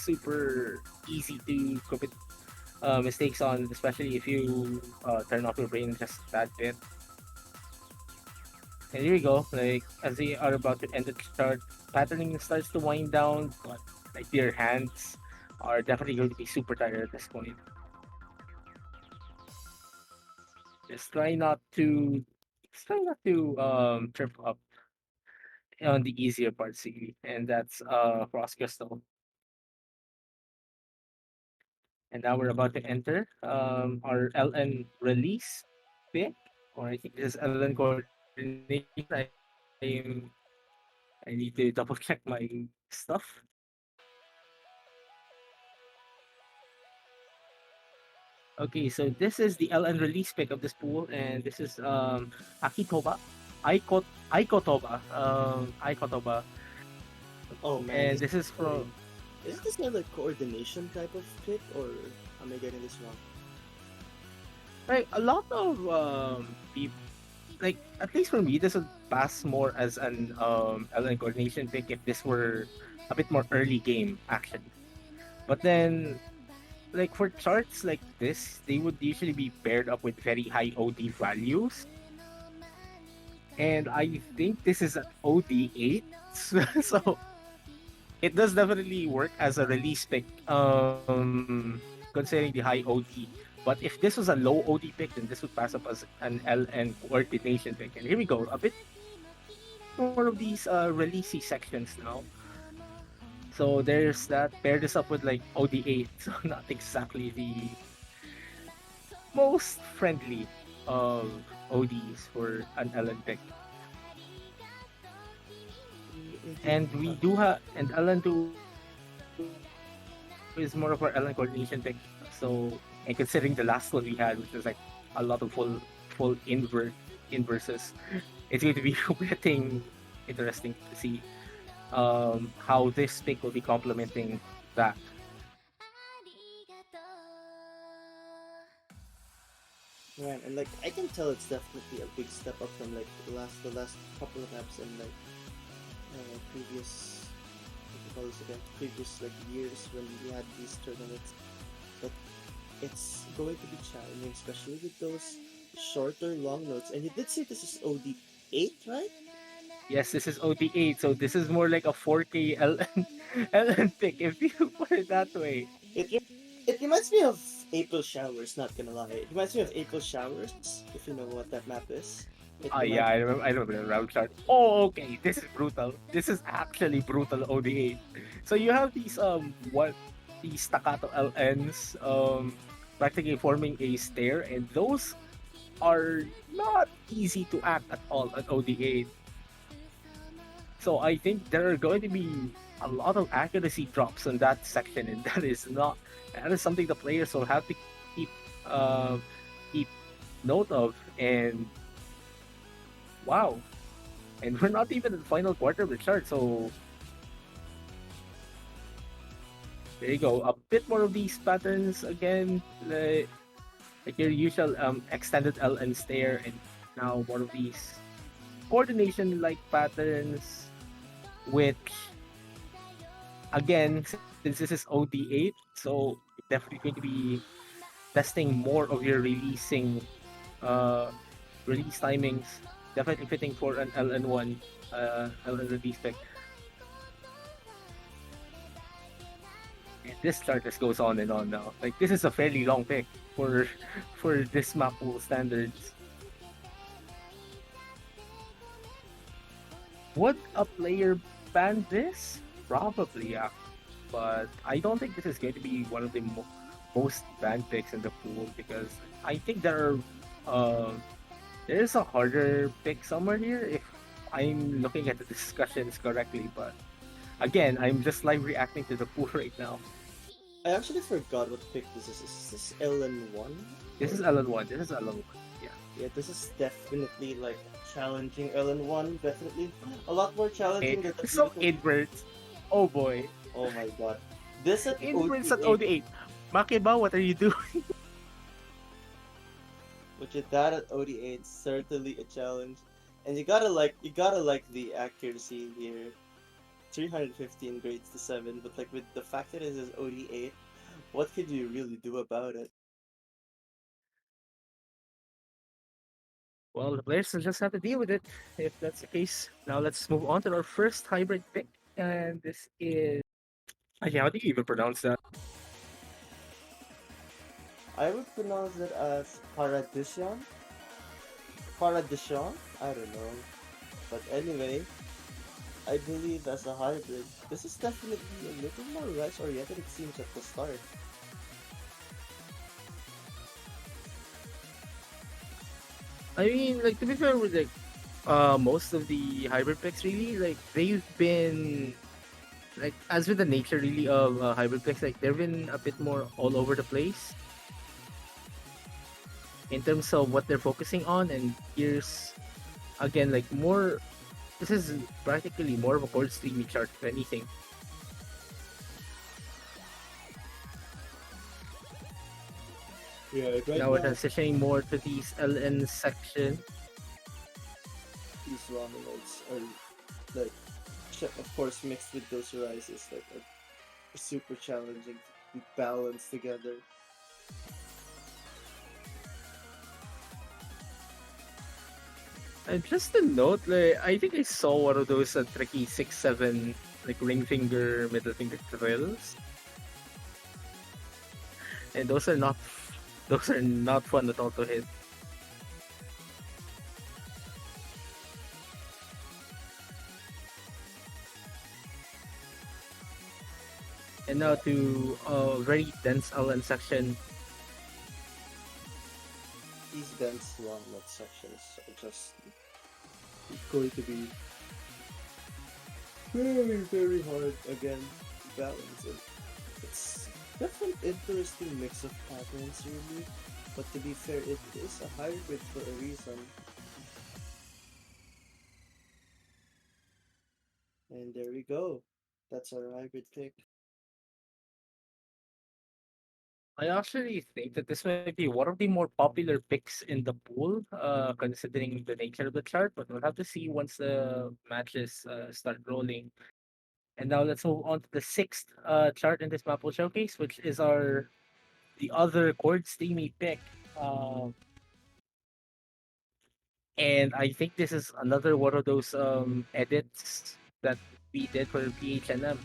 easy to commit mistakes on, especially if you turn off your brain just that bit. And here we go. Like as they are about to end the chart, patterning starts to wind down, but like their hands are definitely going to be super tired at this point. Just try not to trip up on the easier parts, really. And that's Frost Crystal. And now we're about to enter our LN release pick, or I think this is LN coordination. I need to double check my stuff. Okay, so this is the LN release pick of this pool, and this is Akitoba, Aikotoba, Oh man, and is this is from is this a like coordination type of pick, or am I getting this wrong? like a lot of people. Like at least for me, this would pass more as an LN coordination pick if this were a bit more early game action. But then like for charts like this, they would usually be paired up with very high OD values. And I think this is an OD8. So it does definitely work as a release pick, considering the high OD. But if this was a low OD pick, then this would pass up as an LN coordination pick. And here we go, a bit more of these releasey sections now. So there's that. Pair this up with like OD8, so not exactly most friendly of ODs for an Ellen pick. Indeed. And we do have, and Ellen 2 is more of our Ellen coordination pick. So, and considering the last one we had, which was like a lot of full inverses, it's going to be getting interesting to see how this pick will be complementing that. Right, and like I can tell it's definitely a big step up from like the last couple of maps and like previous what do you call this again? Previous like years when we had these tournaments. But it's going to be challenging, especially with those shorter long notes. And you did say this is OD8, right? Yes, this is OT8, so this is more like a 4K LN pick, if you put it that way. It re- it reminds me of April Showers. Not gonna lie, it reminds me of April Showers. If you know what that map is, it Oh yeah, reminds. I remember the round chart. Oh, okay, this is brutal. This is actually brutal ODA. So you have these staccato LNs practically forming a stair, and those are not easy to act at all at ODA. So I think there are going to be a lot of accuracy drops in that section, and that is something the players will have to keep uh, keep note of. And wow, and we're not even in the final quarter of the chart, so there you go. A bit more of these patterns again, like your usual extended L and stare, and now more of these coordination like patterns, which again, since this is OD8, so definitely going to be testing more of your uh, release timings. Definitely fitting for an LN1 LN release pick. And this chart just goes on and on now. Like this is a fairly long pick for for this Mappool standards. Would a player ban this? Probably, yeah. But I don't think this is going to be one of the most banned picks in the pool because I think there is a harder pick somewhere here if I'm looking at the discussions correctly. But again, I'm just live reacting to the pool right now. I actually forgot what pick this is. Is this LN1? This is LN1. This is LN1. Yeah. Yeah, this is definitely like challenging LN1. Definitely a lot more Okay. challenging than the So previous. inverts. Oh boy. Oh my god, this at Inverts at OD8. OD8. Makeba, what are you doing? But your dad at OD8 is certainly a challenge, and you gotta like the accuracy here. 315 grades to 7, but like with the fact that it is OD8, what could you really do about it? Well, the players will just have to deal with it if that's the case. Now let's move on to our first hybrid pick. And this is. Actually, how do you even pronounce that? I would pronounce it as Paradishan. Paradishan? I don't know. But anyway, I believe as a hybrid, this is definitely a little more rice oriented it seems at the start. I mean, like, to be fair with, like, most of the hybrid picks, really, like, they've been. Like, as with the nature, really, of hybrid picks, like, they've been a bit more all over the place in terms of what they're focusing on. And here's, again, like, more. This is practically more of a chord streaming chart, if anything. Yeah, right Now we're now, transitioning more to these LN section. these ramen notes are like, of course, mixed with those rices, like are super challenging to be balanced together. And just a note, like, I think I saw one of those tricky 6-7 like ring finger, middle finger drills, and those are not fun at all to hit. And now to very dense LN section. dense long nut sections are just going to be very, very hard again to balance it. It's definitely an interesting mix of patterns, really. But to be fair, it is a hybrid for a reason. And there we go. That's our hybrid pick. I actually think that this might be one of the more popular picks in the pool, considering the nature of the chart. But we'll have to see once the matches start rolling. And now let's move on to the sixth chart in this Mapple showcase, which is our the other chord steamy pick. Um, and I think this is another one of those edits that we did for PHNM.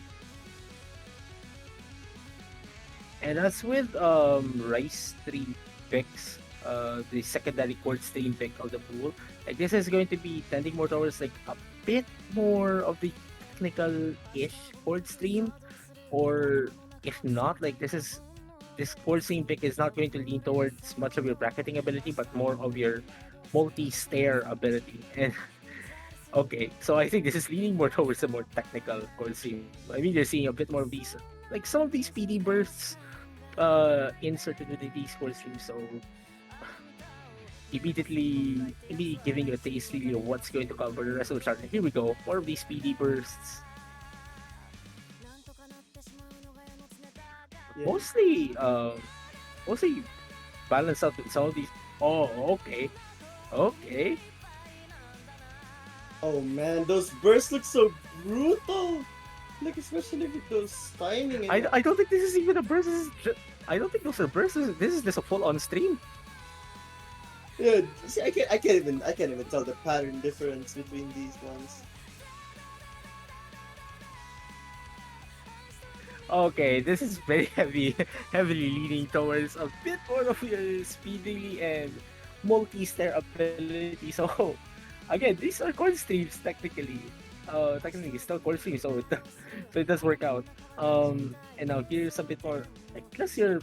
And as with Rice 3 picks, the secondary chord stream pick of the pool, like this is going to be tending more towards like a bit more of the technical-ish chord stream, or if not, like this chord stream pick is not going to lean towards much of your bracketing ability, but more of your multi-stair ability. And okay, so I think this is leaning more towards a more technical chord stream. I mean, you're seeing a bit more of these, like some of these speedy bursts inserted within these core streams. So immediately giving you a taste really of what's going to come for the rest of the chart. And here we go. More of these speedy bursts. Yeah. Mostly mostly balanced out with some of these. Oh, okay. Okay. Oh man, those bursts look so brutal! Like, especially with those timing and I don't think this is even a burst. I don't think those are bursts. This is just a full on stream. yeah. See, I can't even tell the pattern difference between these ones. Okay, this is very heavily leaning towards a bit more of your speedily and multi-stair ability. So, again, these are core streams technically. Technically, it's still core streams, so so it does work out. And now here's a bit more like plus your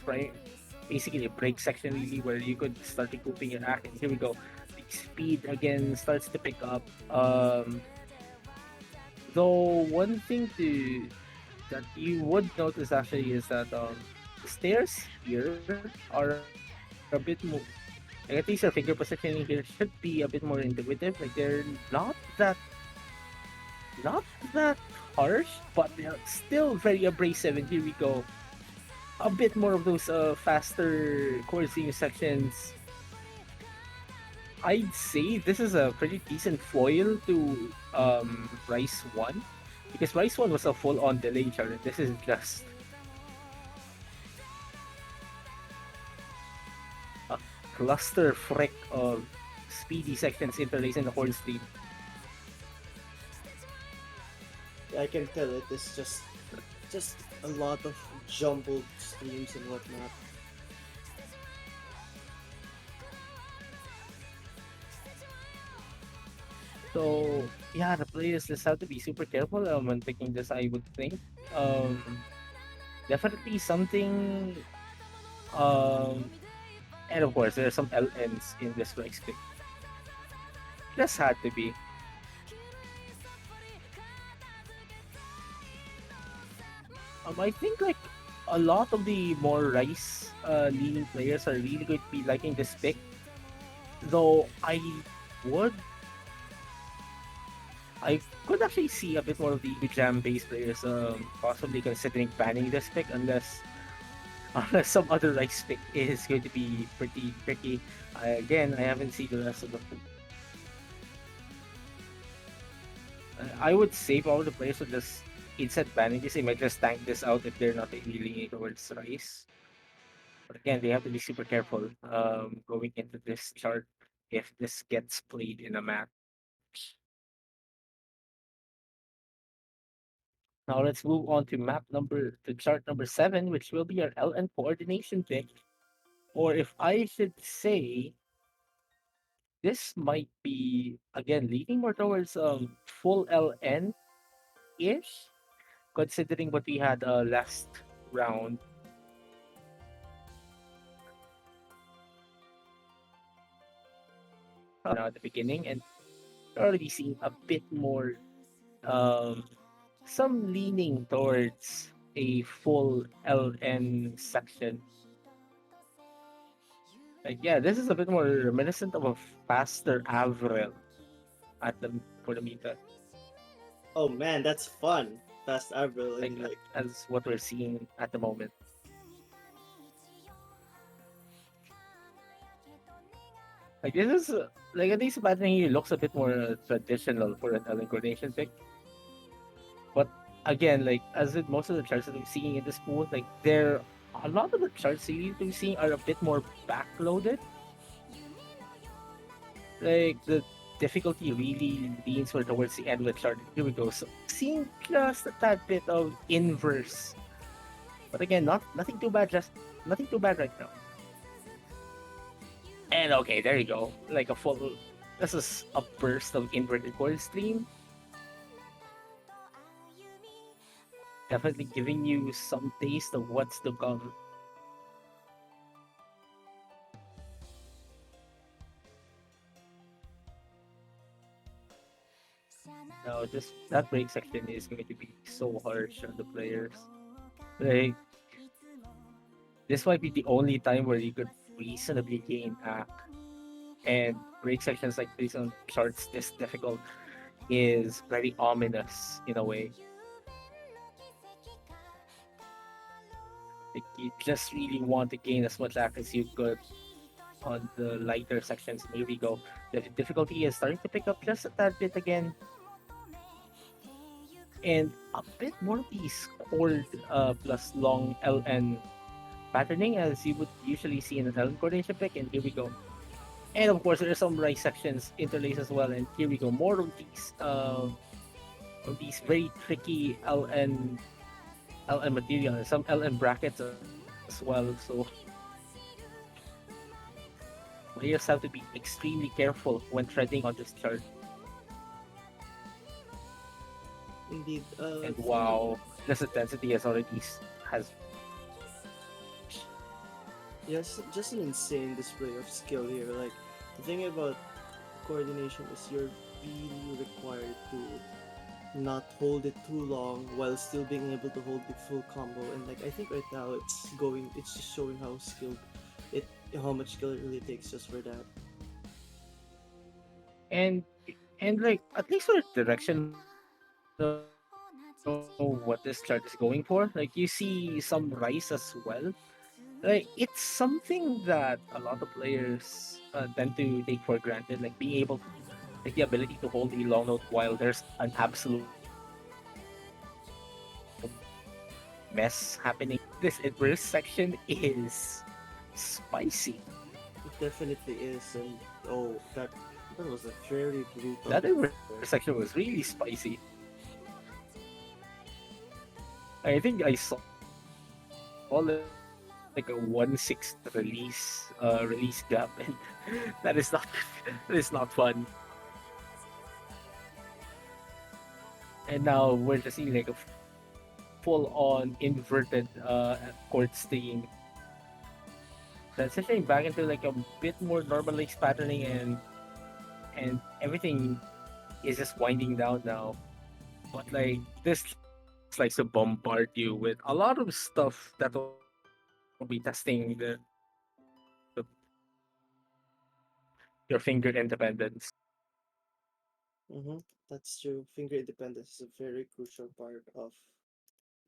basically a break section really where you could start recouping your act. And here we go. The speed again starts to pick up. Though one thing to that you would notice actually is that the stairs here are a bit more like at least your finger positioning here should be a bit more intuitive. Like they're not that harsh, but they're still very abrasive. And here we go. A bit more of those faster coursing sections. I'd say this is a pretty decent foil to Rice 1 because Rice 1 was a full on delay chart. And this is just a cluster frick of speedy sections interlaced in the horn stream. I can tell it is just a lot of jumbled streams and whatnot. So yeah, the players just have to be super careful when picking this. I would think. Um, Definitely something. Um, and of course, there are some LNs in this Rex pick. Just had to be. I think like a lot of the more rice leaning players are really going to be liking this pick. Though would I could actually see a bit more of the jam based players possibly considering banning this pick unless some other rice pick is going to be pretty tricky. Again, I haven't seen the rest of the. I would say all the players would just instead banning this, they might just tank this out if they're not really leaning towards rice. But again, they have to be super careful going into this chart if this gets played in a match. Now let's move on to chart number 7, which will be our LN coordination pick. Or if I should say, this might be again leaning more towards full LN ish, considering what we had last round. at the beginning, and we're already seeing a bit more, um, some leaning towards a full LN section. Like, yeah, this is a bit more reminiscent of a faster Avril at the for the meta, Oh man, that's fun. Fast Avril like and like as what we're seeing at the moment. Like this is like at least patterning here looks a bit more traditional for an Ellen coordination pick. But again, like as with most of the charts that we're seeing in this pool, like there a lot of the charts series we're seeing are a bit more backloaded. Like the difficulty really leans more towards the end of the chart. Here we go. So seeing just a tad bit of inverse. But again, nothing too bad, just nothing too bad right now. And okay, there you go. Like a full this is a burst of inverted chord stream. Definitely giving you some taste of what's to come. No, just that break section is going to be so harsh on the players. Like this might be the only time where you could reasonably gain hack. And break sections like this on charts this difficult is very ominous in a way. Like you just really want to gain as much hack as you could on the lighter sections. Here we go. The difficulty is starting to pick up just a tad bit again. And a bit more of these chord plus long LN patterning as you would usually see in an LN coordination pick. And here we go. And of course, there are some right sections interlaced as well. And here we go. More of these very tricky LN material and some LN brackets as well. So players have to be extremely careful when treading on this chart. indeed And for wow, this intensity has already has yes, just an insane display of skill here. Like the thing about coordination is you're really required to not hold it too long while still being able to hold the full combo. And like I think right now it's just showing how skilled it, how much skill it really takes just for that. and and like at least for direction of what this chart is going for, like you see some rice as well. Like it's something that a lot of players tend to take for granted, like being able like the ability to hold the long note while there's an absolute mess happening in the background. This inverse section is spicy. It definitely is, and oh, that was a very brutal That inverse there. section was really spicy. I think I saw like a 1/6 release gap, and that is not that is not fun. And now we're just seeing like a full on inverted chord stream, transitioning back into like a bit more normalized patterning, and everything is just winding down now. But like this likes to bombard you with a lot of stuff that will be testing the your finger independence. Mm-hmm. That's true. Finger independence is a very crucial part of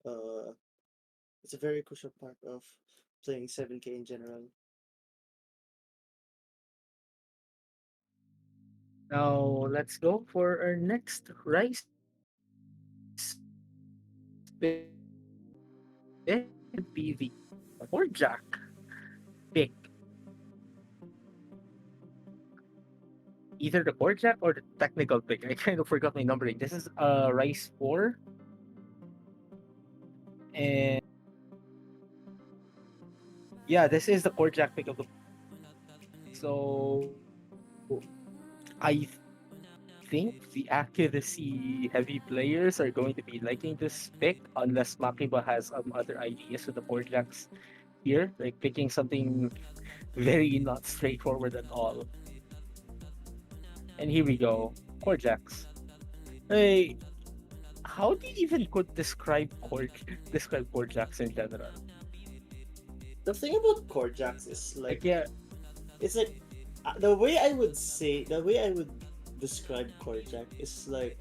uh it's a very crucial part of playing 7K in general. Now let's go for our next rice pick. This would be the chord jack pick. Either the chord jack or the technical pick. I kind of forgot my numbering. This is rice 4, and yeah, this is the chord jack pick of the. So I think the accuracy heavy players are going to be liking this pick unless Makiba has other ideas with the chord jacks here, like picking something very not straightforward at all. And here we go. Chord jacks. Hey, how do you even could describe chord jacks in general? The thing about chord jacks is Like like yeah, it's like the way I would describe chord jack is like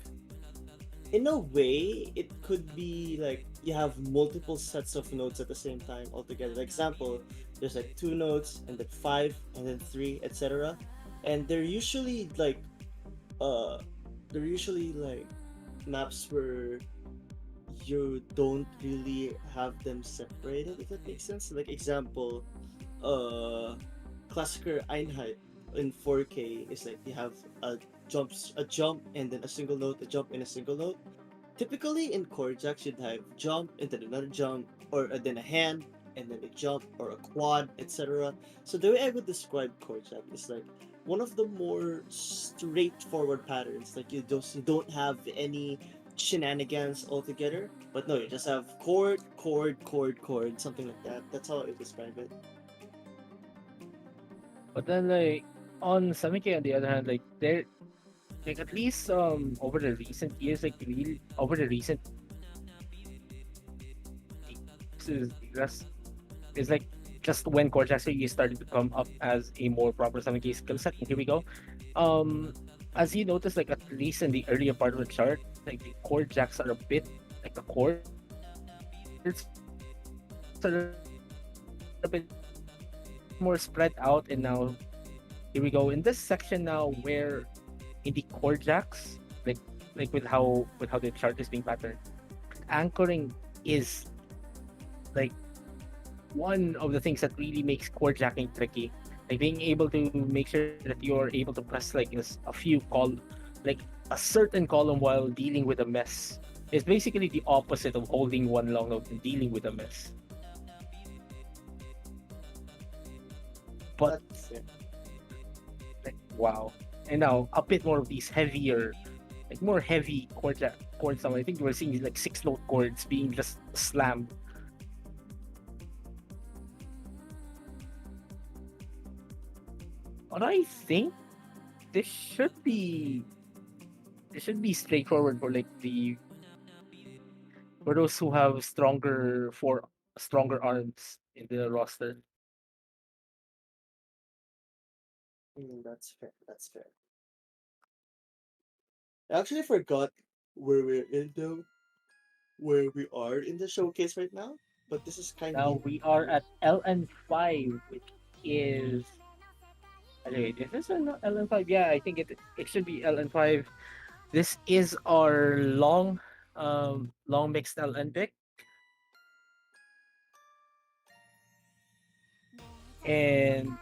in a way it could be like you have multiple sets of notes at the same time altogether. Like example, there's like two notes and then five and then three, etc. And uh they're usually like maps where you don't really have them separated, if that makes sense. Like example, uh classical Einheit in 4K is like you have a jump and then a single note, a jump and a single note. Typically in chord jacks you'd have jump and then another jump, or then a hand and then a jump or a quad, etc. So the way I would describe chord jack is like one of the more straightforward patterns. Like you don't have any shenanigans altogether. But no, you just have chord, chord, chord, chord, something like that. That's how I would describe it. but then like on 7K on the other hand, like there like at least over the recent years, like really over the recent is is like just when chord jacks really started to come up as a more proper 7K skill set. And here we go. Um, as you notice, like at least in the earlier part of the chart, like the chord jacks are a bit like the chords are a bit more spread out, and now here we go in this section now where in the chord jacks, like with how the chart is being patterned, anchoring is like one of the things that really makes chord jacking tricky. Like being able to make sure that you're able to press like a few like a certain column while dealing with a mess is basically the opposite of holding one long note and dealing with a mess. But That's it. like wow, and now a bit more of these heavier, like more heavy chords. Now I think we're seeing like 6 note chords being just slammed. But I think this should be this should be straightforward for like the for those who have stronger arms in the roster. That's fair. That's fair. I actually forgot where we're in though, where we are in the showcase right now. But this is Now kindly we are at LN5, which is anyway, is this not LN5? Yeah, I think it should be LN5. This is our long mixed LN pick, and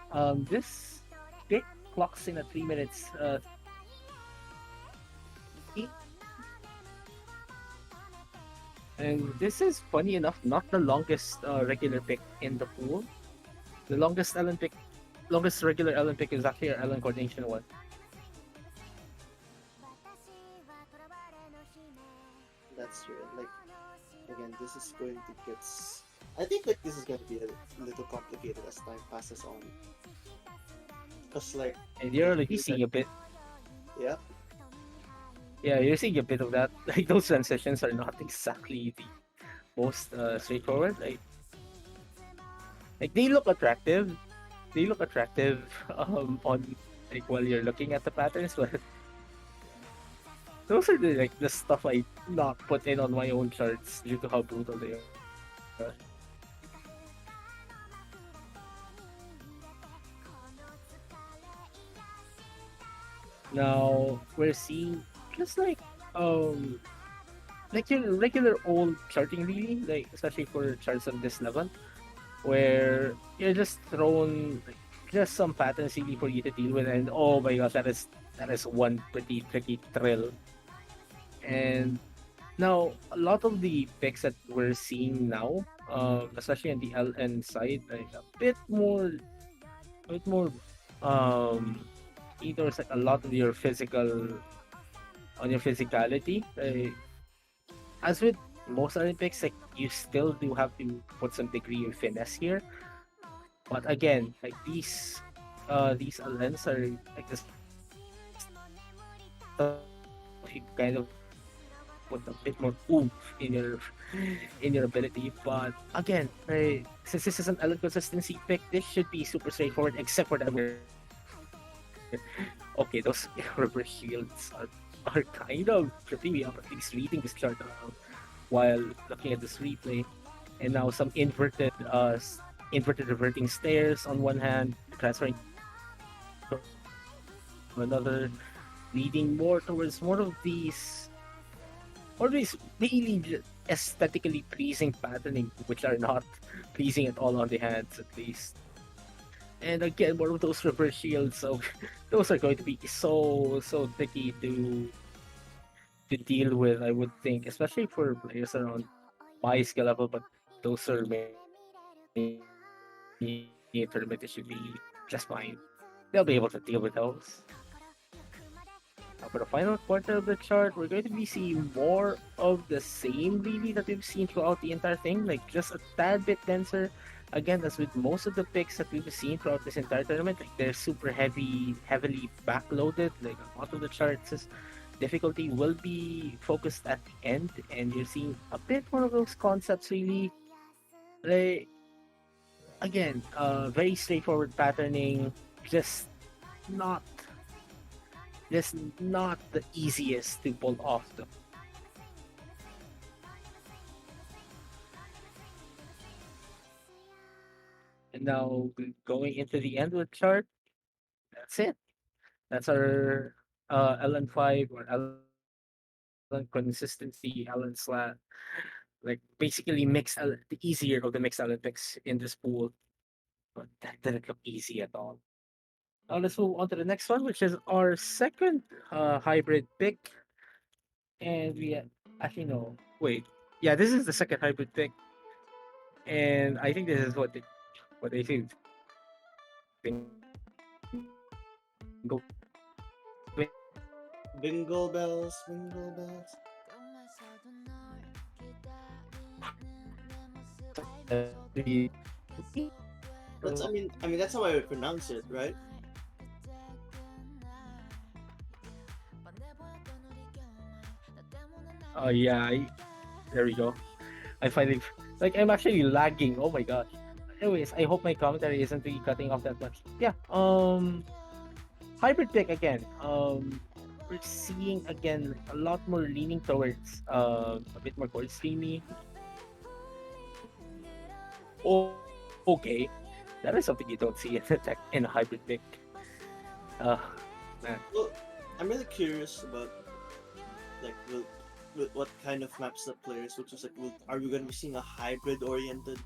this pick clocks in at 3 minutes 30. And this is funny enough not the longest regular pick in the pool. The longest regular Olympic is actually our Ellen coordination one. that's true. Like again, this is going to get. I think like this is going to be a little complicated as time passes on. Cause like And it you're already feels like seeing a bit. yeah, Yeah, you're seeing a bit of that. Like those transitions are not exactly the most straightforward. Like they look attractive. They look attractive on like while you're looking at the patterns, but those are the stuff I not put in on my own charts due to how brutal they are. Now we're seeing just like your regular old charting really, like especially for charts on this level, where you're just thrown like just some patterns really for you to deal with, and oh my gosh, that is one pretty tricky thrill. And now a lot of the picks that we're seeing now, especially on the LN side, like a bit more um either like a lot of your physicality. As with most Olympics, like you still do have to put some degree of finesse here. But again, like these LNs are like this stuff, you kind of put a bit more oomph in your ability. But again, right, since this is an Ellen consistency pick, this should be super straightforward, except for the okay, those rubber shields are kind of tripping me up, at least reading this chart while looking at this replay. And now some inverted reverting stairs on one hand, transferring to another, leading more towards more of these really aesthetically pleasing patterning, which are not pleasing at all on the hands, at least. And again, more of those reverse shields, so those are going to be so tricky to deal with, I would think, especially for players around my skill level. But those are many tournament, it should be just fine. They'll be able to deal with those. Now, for the final quarter of the chart, we're going to be seeing more of the same, really, that we've seen throughout the entire thing, like just a tad bit denser. Again, as with most of the picks that we've seen throughout this entire tournament, like they're super heavily backloaded. Like a lot of the charts' difficulty will be focused at the end, and you're seeing a bit more of those concepts, really. Like, again, very straightforward patterning, just not just not the easiest to pull off though. And now going into the end of the chart, that's it. That's our LN5 or LN consistency, LN slat, like basically the easier of the mixed LN picks in this pool. But that didn't look easy at all. Now let's move on to the next one, which is our second hybrid pick. And actually no, wait. Yeah, this is the second hybrid pick. And I think this is what they think Bingo bells, bingo bells. That's I mean that's how I would pronounce it, right? Oh yeah, there we go. I finally I'm actually lagging. Oh my gosh. Anyways, I hope my commentary isn't really cutting off that much. Yeah. Hybrid pick again. We're seeing again a lot more leaning towards a bit more cold streamy. Okay, that is something you don't see in a hybrid pick. Uh, man. Well, I'm really curious about like what kind of maps the players, which is like, are we gonna be seeing a hybrid oriented?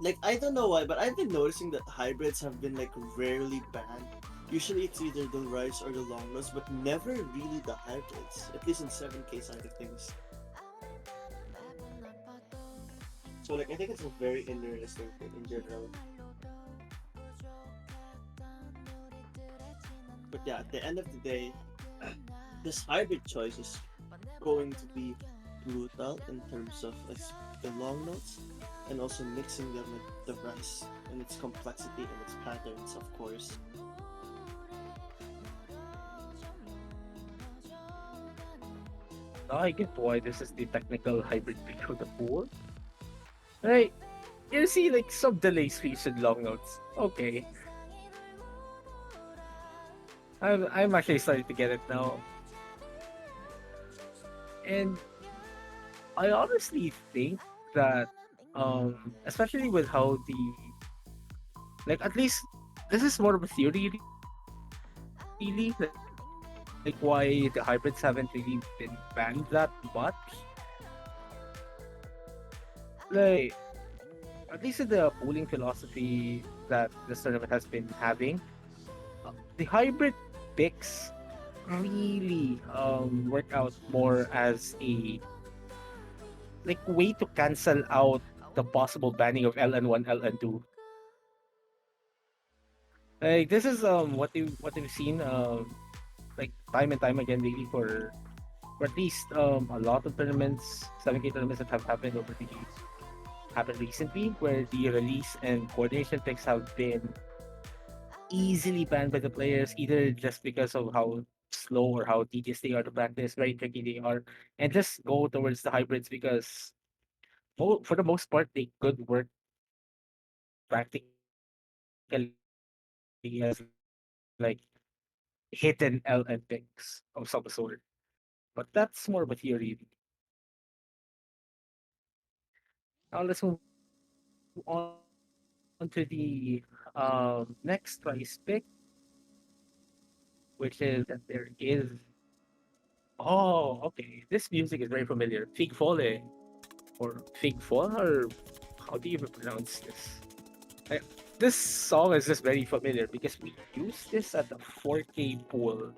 Like I don't know why, but I've been noticing that hybrids have been like rarely banned. Usually it's either the rice or the long nose, but never really the hybrids. At least in 7K side of things. So like I think it's a very interesting thing in general. But yeah, at the end of the day, this hybrid choice is going to be brutal in terms of like the long notes and also mixing them with the rice and its complexity and its patterns, of course. Now I get why this is the technical hybrid pick of the pool. Right? You see some delay speeds and long notes. Okay. I'm actually starting to get it now. And I honestly think that especially with how at least this is more of a theory really, why the hybrids haven't really been banned that much. Like at least in the pooling philosophy that this tournament has been having, the hybrid picks really work out more as a way to cancel out the possible banning of LN1, LN2. Like this is what we've seen time and time again really for at least a lot of tournaments, 7K tournaments that have happened recently, where the release and coordination picks have been easily banned by the players, either just because of how slow or how tedious they are to practice, very tricky they are, and just go towards the hybrids because for the most part they could work practically as like hidden LN picks of some sort. But that's more of a theory. Now let's move on to the next price pick, which is I think that there is. Oh, okay. This music is very familiar. Fig Fole or Fig Fall or how do you even pronounce this? I, this song is just very familiar because we used this at the 4K pool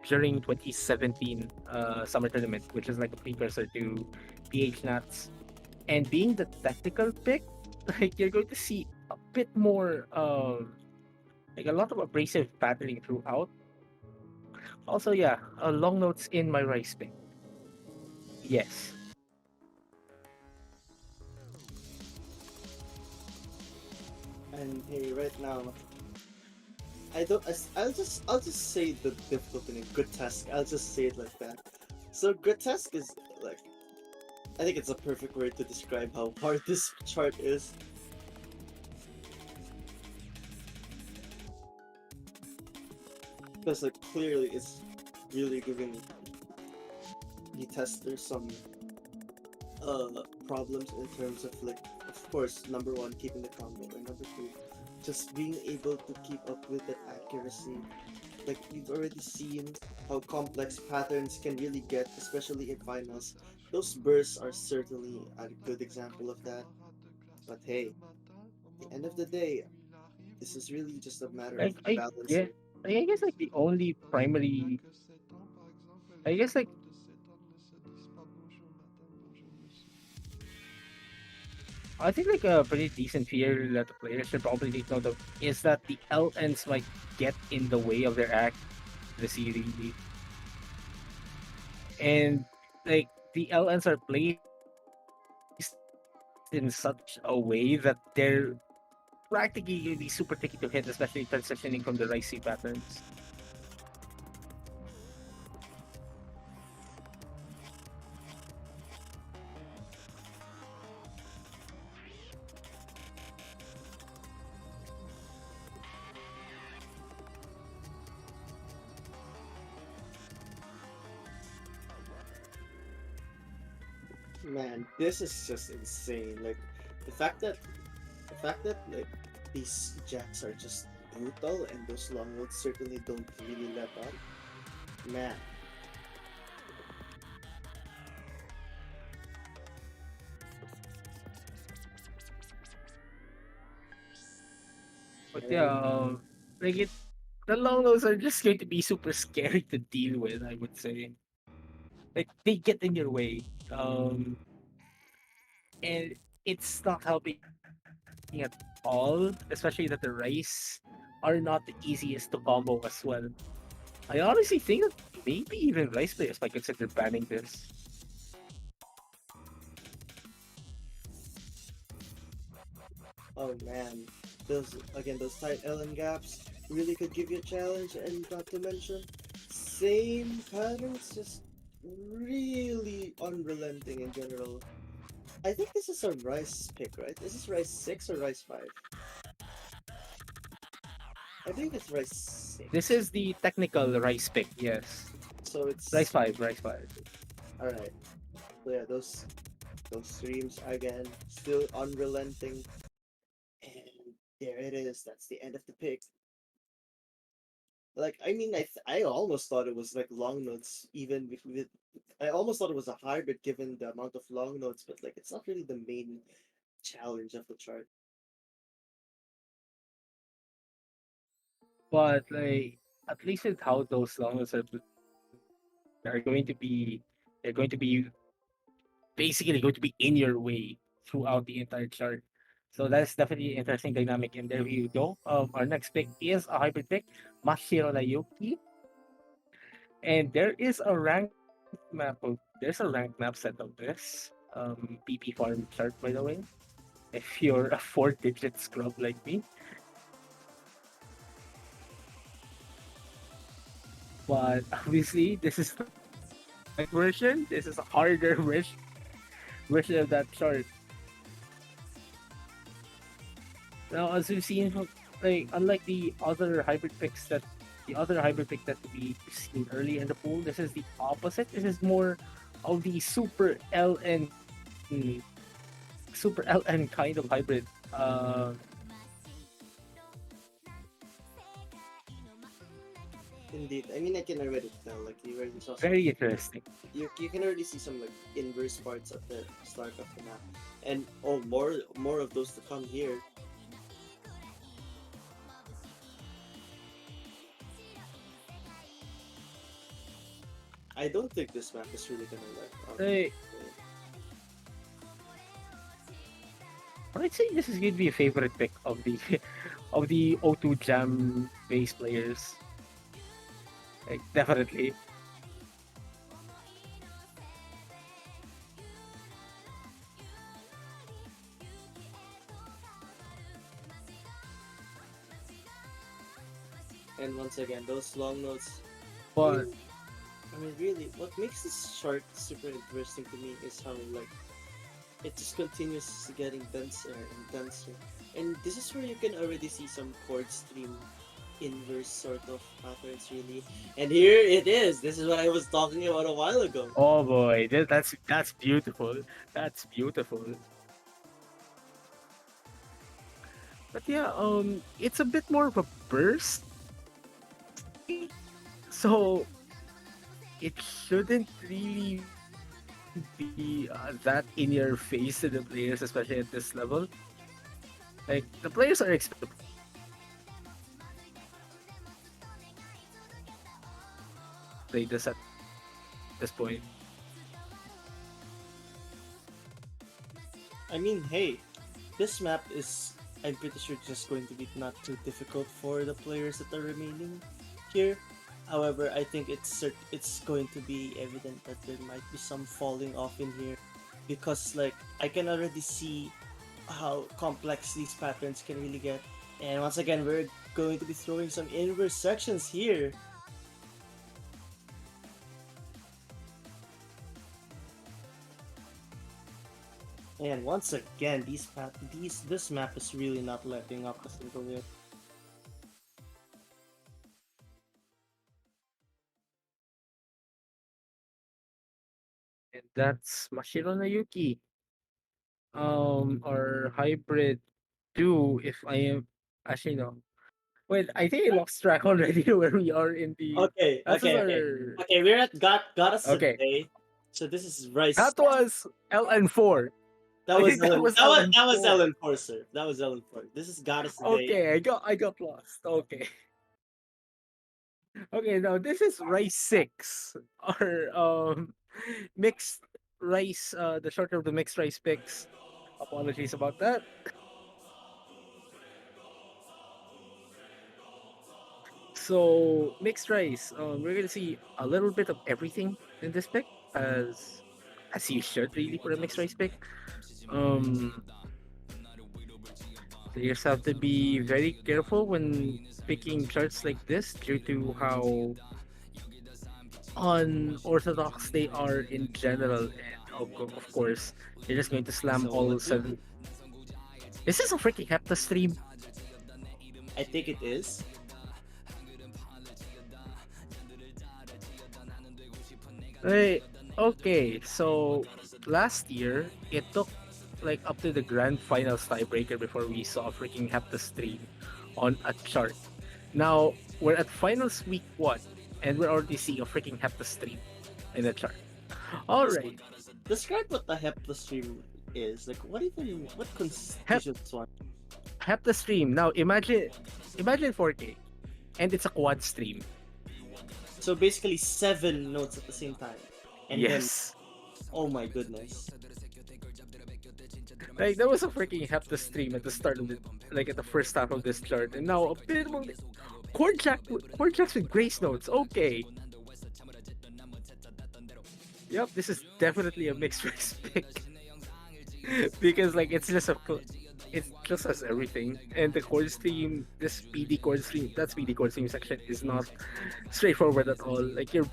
during 2017 summer tournament, which is like a precursor to PHNats. And being the technical pick, like you're going to see a bit more like a lot of abrasive patterning throughout. Also, yeah, long notes in my rice pick. Yes. And hey, right now, I don't. I'll just say the difficulty in grotesque. I'll just say it like that. So grotesque is like, I think it's a perfect word to describe how hard this chart is. Because like clearly it's really giving the tester some problems in terms of like, of course, number one, keeping the combo, and number two, just being able to keep up with that accuracy. Like you've already seen how complex patterns can really get, especially in finals. Those bursts are certainly a good example of that. But hey, at the end of the day, this is really just a matter of Like I balancing. get I guess like the only primary I guess like I think like a pretty decent fear that the players should probably take note of is that the LNs might get in the way of their accuracy really. And like the LNs are placed in such a way that they're practically gonna be super tricky to hit, especially transitioning from the Ricey patterns. Man, this is just insane. Like the fact that the fact that like these jacks are just brutal and those long roads certainly don't really let up. Man, But yeah, and like the long nose are just going to be super scary to deal with, I would say. Like they get in your way. And it's not helping at all, especially that the rice are not the easiest to combo as well. I honestly think that maybe even rice players might consider banning this. oh man, those tight Ellen gaps really could give you a challenge, and not to mention, same patterns, just really unrelenting in general. I think this is a rice pick, right? Is this rice 6 or rice 5? I believe it's rice This 6. is the technical rice pick, yes. So Rice it's 5, rice 5. alright. So yeah, those streams again, still unrelenting. And there it is. That's the end of the pick. Like, I mean, I almost thought it was like long notes, even with I almost thought it was a hybrid given the amount of long notes, but like it's not really the main challenge of the chart. But like at least with how those longs are played, they're going to be basically going to be in your way throughout the entire chart. So that's definitely an interesting dynamic. And there you go. Our next pick is a hybrid pick, Mashiro Nayuki. And there is a rank map of there's a rank map set of this. PP farm chart by the way. If you're a 4-digit scrub like me. But obviously, this is the light version. This is a harder version of that chart. Now, as we've seen, like unlike the other hybrid pick that we seen early in the pool, this is the opposite. This is more of the mm, super LN kind of hybrid. Indeed. I mean, I can already tell. Like you already saw some. Very interesting. You can already see some like inverse parts at the start of the map, and oh, more of those to come here. I don't think this map is really gonna let. Hey, I'd say this is going to be a favorite pick of the of the O2 Jam base players. Like definitely. And once again, those long notes. But I mean, really, what makes this chart super interesting to me is how like it just continues getting denser and denser. And this is where you can already see some chord stream inverse sort of patterns really. And here it is. This is what I was talking about a while ago. oh boy, that's beautiful. That's beautiful. But yeah, it's a bit more of a burst, so it shouldn't really be that in your face to the players, especially at this level. Like the players are expected to play this at this point. I mean, hey, this map is, I'm pretty sure, just going to be not too difficult for the players that are remaining here. However, I think it's going to be evident that there might be some falling off in here because like I can already see how complex these patterns can really get. And once again, we're going to be throwing some inverse sections here. And once again, this map is really not letting up a single hit. And that's Mashiro Yuki. Or hybrid 2 if I am actually no. Wait, I think I lost track already where we are in the Okay, this is okay, okay. our Okay, we're at Goddess okay. today. So this is Rice. That was LN4. That I was think that Ellen. was That was LN4. Ellen Forcer. That was Ellen Forcer. This is Goddess today. Okay, I got lost. Okay. Okay, now this is rice 6 or mixed rice the shorter of the mixed rice picks. Apologies about that. So mixed rice, we're gonna see a little bit of everything in this pick, as you should really for a mixed rice pick. Um, players have to be very careful when picking charts like this due to how unorthodox they are in general, and of course, you're just going to slam So all let's look. seven. This is a freaking hepta stream. I think it is. Hey, okay, so last year it took like up to the grand finals tiebreaker before we saw a freaking hepta stream on a chart. Now we're at finals week 1 and we're already seeing a freaking hepta stream in the chart. All right, Describe what the Hepta stream is. Like, what constitutes one? hepta stream. Now imagine 4K and it's a quad stream. So basically 7 notes at the same time. And Yes. then, oh my goodness. Like there was a freaking hepta stream at the start of the like at the first half of this chart, and now a bit of chord jacks with grace notes. Okay. Yep, this is definitely a mixed race pick because like it's just it just has everything. And the chord stream, this PD chord stream, that speedy chord stream section is not straightforward at all. Like you're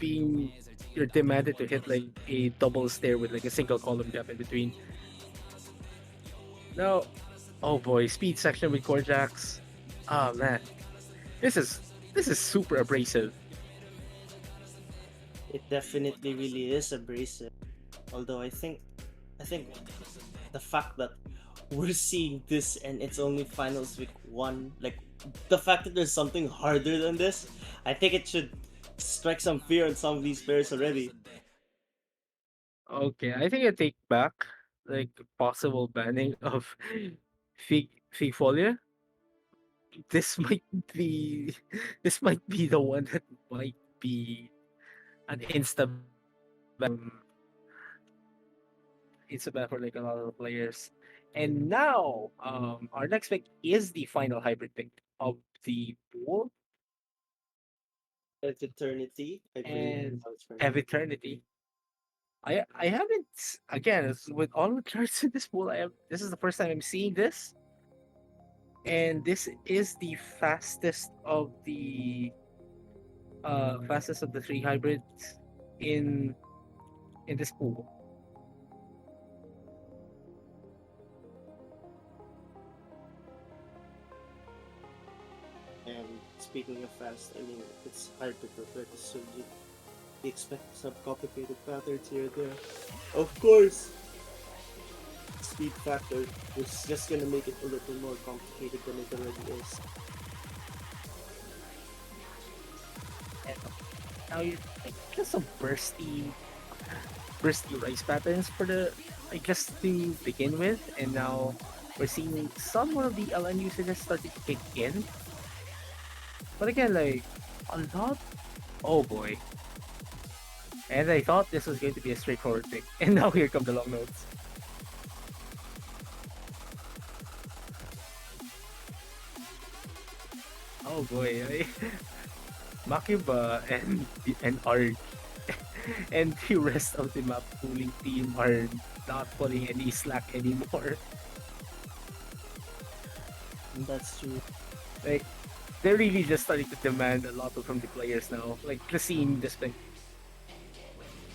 demanded to hit like a double stair with like a single column gap in between. No, oh boy, speed section with chord jacks. Ah man, this is this is super abrasive. It definitely really is abrasive. Although I think the fact that we're seeing this and it's only finals week one, like the fact that there's something harder than this, I think it should strike some fear on some of these players already. Okay, I think I take back like possible banning of fig folia. This might be this might be the one that might be an insta insta ban for like a lot of the players. And now, our next pick is the final hybrid pick of the pool At eternity, I believe and that's right. have eternity. I haven't again with all the charts in this pool. This is the first time I'm seeing this, and this is the fastest of the three hybrids in in this pool. And speaking of fast, I mean it's hard to prefer this, so you expect some complicated patterns here and there. Of course, speed factor is just gonna make it a little more complicated than it already is. And now you like just some bursty rice patterns for the like just to begin with, and now we're seeing some of the LN usages starting to kick in. But again, like a lot. Oh boy! And I thought this was going to be a straightforward pick, and now here come the long notes. Oh boy! Makiba and Art and the rest of the map pooling team are not pulling any slack anymore. That's true. Like they're really just starting to demand a lot from the players now. Like just seeing this pick.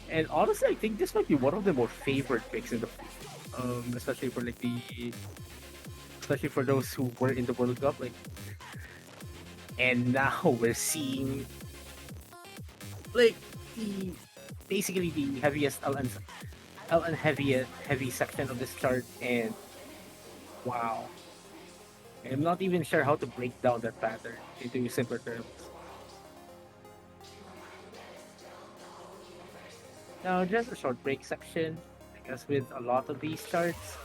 And honestly, I think this might be one of the more favored picks in the especially for like the especially for those who were in the World Cup. Like, and now we're seeing like the basically the heaviest LN heavy section of this chart, and wow, I'm not even sure how to break down that pattern into simpler terms. Now, just a short break section, I guess, with a lot of these charts.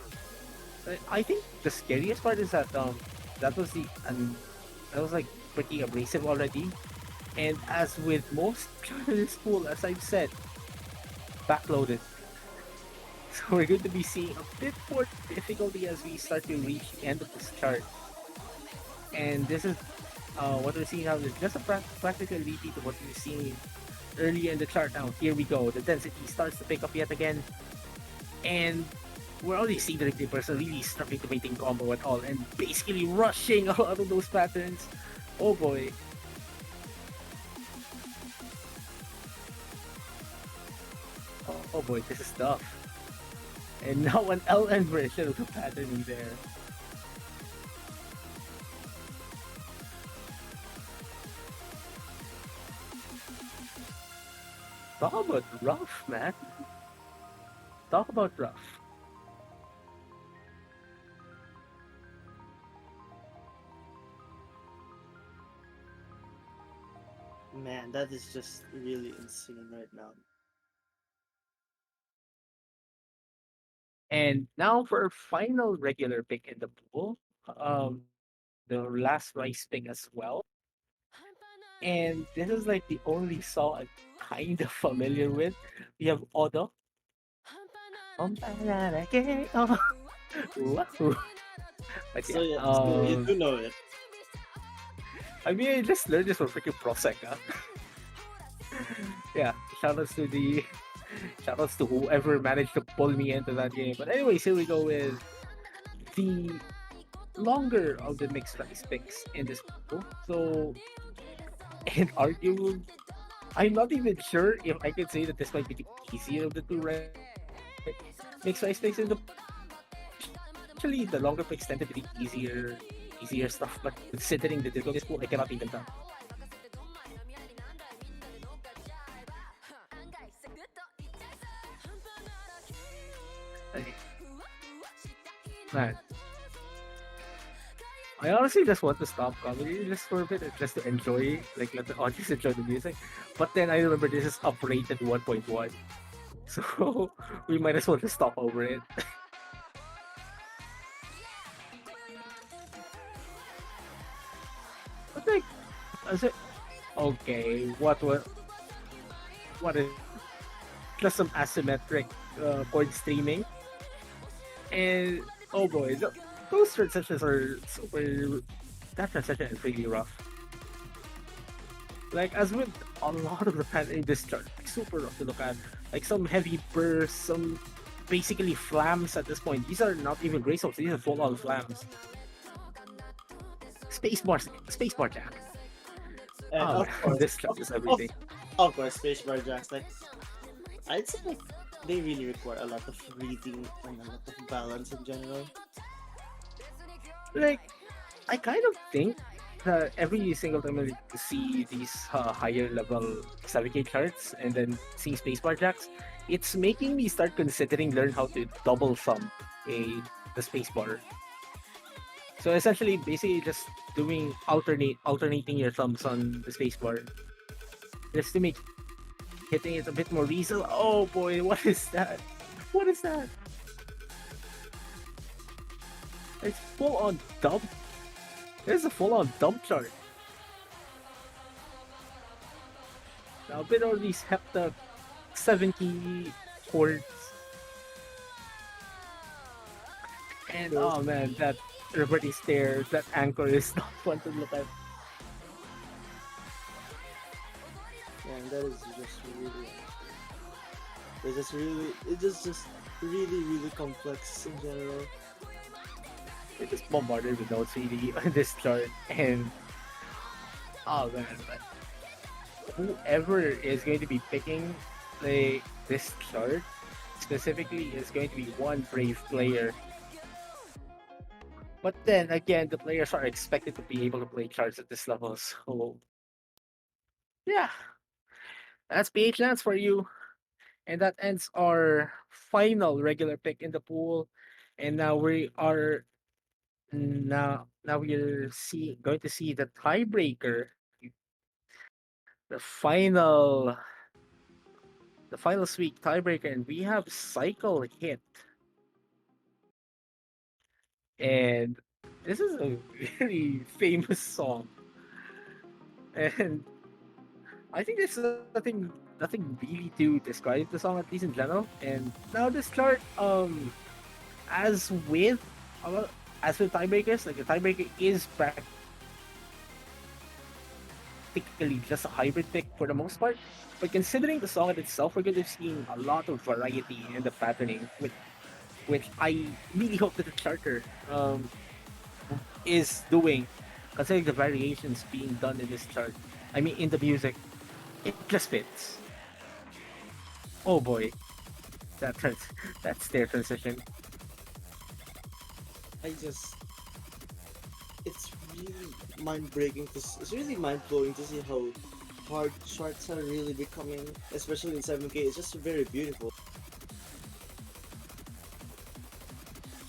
I think the scariest part is that that was the that was like pretty abrasive already, and as with most charts in this pool, as I've said, backloaded. So we're going to be seeing a bit more difficulty as we start to reach the end of this chart. And this is what we're seeing now is just a practical repeat of what we've seen earlier in the chart. Now here we go, the density starts to pick up yet again, and we're already seeing the Reapers really struggling to maintain combo at all and basically rushing a lot of those patterns. Oh boy. Oh boy, this is tough. And now an LN version of the pattern in there. Talk about rough, man. Talk about rough. Man, that is just really insane right now. And now for our final regular pick in the pool. The last rice pick as well. And this is like the only song I'm kind of familiar with. We have Odo. Wahoo. But So yeah, yeah, so you do know it. I mean, I just learned this from freaking Prosec, huh? Yeah, shoutouts to the shoutouts to whoever managed to pull me into that game. But anyways, here we go with the longer of the mixed rice picks in this pool. So, and arguably, I'm not even sure if I could say that this might be the easier of the two mixed rice picks in the. Usually, the longer picks tend to be the easier stuff. But considering the difficulty of this pool, I cannot even tell. Like, man, I honestly just want to stop comedy just for a bit, just to enjoy, like let the audience enjoy the music. But then I remember this is uprated 1.1, so we might as well just stop over it. But like, I said, okay, what is just some asymmetric chord streaming, and oh boy, those transitions are super. That transition is really rough. Like as with a lot of the pattern in this chart, like, super rough to look at. Like some heavy bursts, some basically flams at this point. These are not even graceful; these are full-on flams. Spacebar jack. And Oh, of course, this chart is everything. of course, spacebar jacks. Like I'd say, like they really require a lot of reading and a lot of balance in general. Like I kind of think that every single time I see these higher level 7K charts and then seeing spacebar jacks, it's making me start considering learn how to double thumb a the spacebar. So essentially, basically just doing alternating your thumbs on the spacebar just to make hitting it a bit more easy. Oh boy, what is that? What is that? It's full on dump. There's a full on dump chart. Now a bit of these hepta 70 chords. And oh man, that reverting stare, that anchor is not fun to look at. Yeah, and that is just really, it's just really complex in general. They just bombarded with notes really on this chart, and oh man, but whoever is going to be picking this chart specifically is going to be one brave player. But then again, the players are expected to be able to play charts at this level, so yeah, that's PHNs for you. And that ends our final regular pick in the pool. And now we're going to see the tiebreaker, the final the final sweet tiebreaker, and we have Cycle Hit. And this is a very famous song. And I think there's nothing really to describe the song, at least in general. And now this chart, as with a lot, as with tiebreakers, like the tiebreaker is practically just a hybrid pick for the most part. But considering the song in itself, we're going to be seeing a lot of variety in the patterning, which I really hope that the charter is doing, considering the variations being done in this chart. I mean, in the music, it just fits. Oh boy, that that stair transition. I just it's really mind breaking it's really mind blowing to see how hard charts are really becoming, especially in 7K. It's just very beautiful.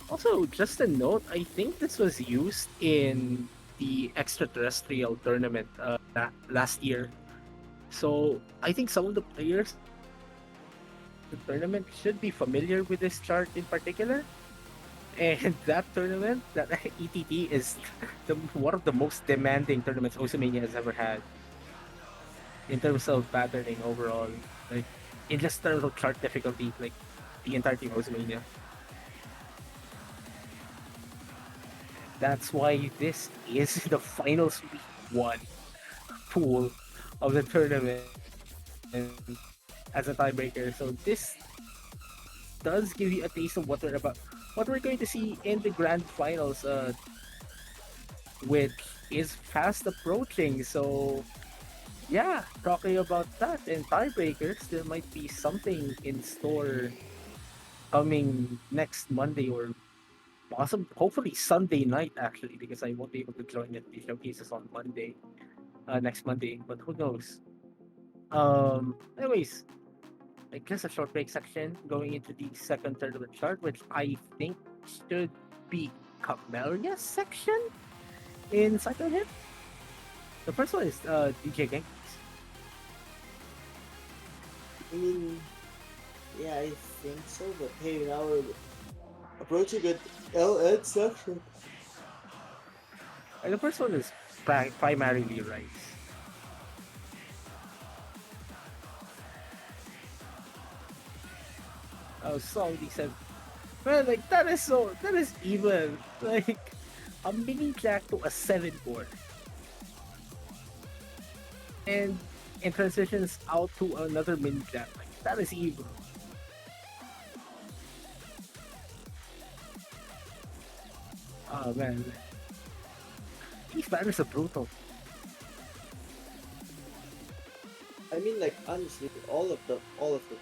Also, just a note, I think this was used in the extraterrestrial tournament last year. So I think some of the players in the tournament should be familiar with this chart in particular. And that tournament, that ETT, is one of the most demanding tournaments Osamania has ever had in terms of patterning overall. Like in just terms of chart difficulty, like the entirety of Osamania. That's why this is the final Sweet 1 pool of the tournament and as a tiebreaker. So this does give you a taste of what we're going to see in the grand finals which is fast approaching. So yeah, talking about that and tiebreakers, there might be something in store coming next Monday or possibly hopefully Sunday night actually, because I won't be able to join at the showcases on Monday, next Monday, but who knows. Anyways, I guess a short break section going into the second third of the chart, which I think should be Camelia's section in Cycle Hit. The first one is DJ Genki's. I mean, yeah, I think so, but hey, now we're approaching an LN section. The first one is primarily Rice. Song they said, man, like that is even like a mini jack to a 7 board, and transitions out to another mini jack. Like that is evil. Oh man, these banners are brutal. I mean, like honestly, all of the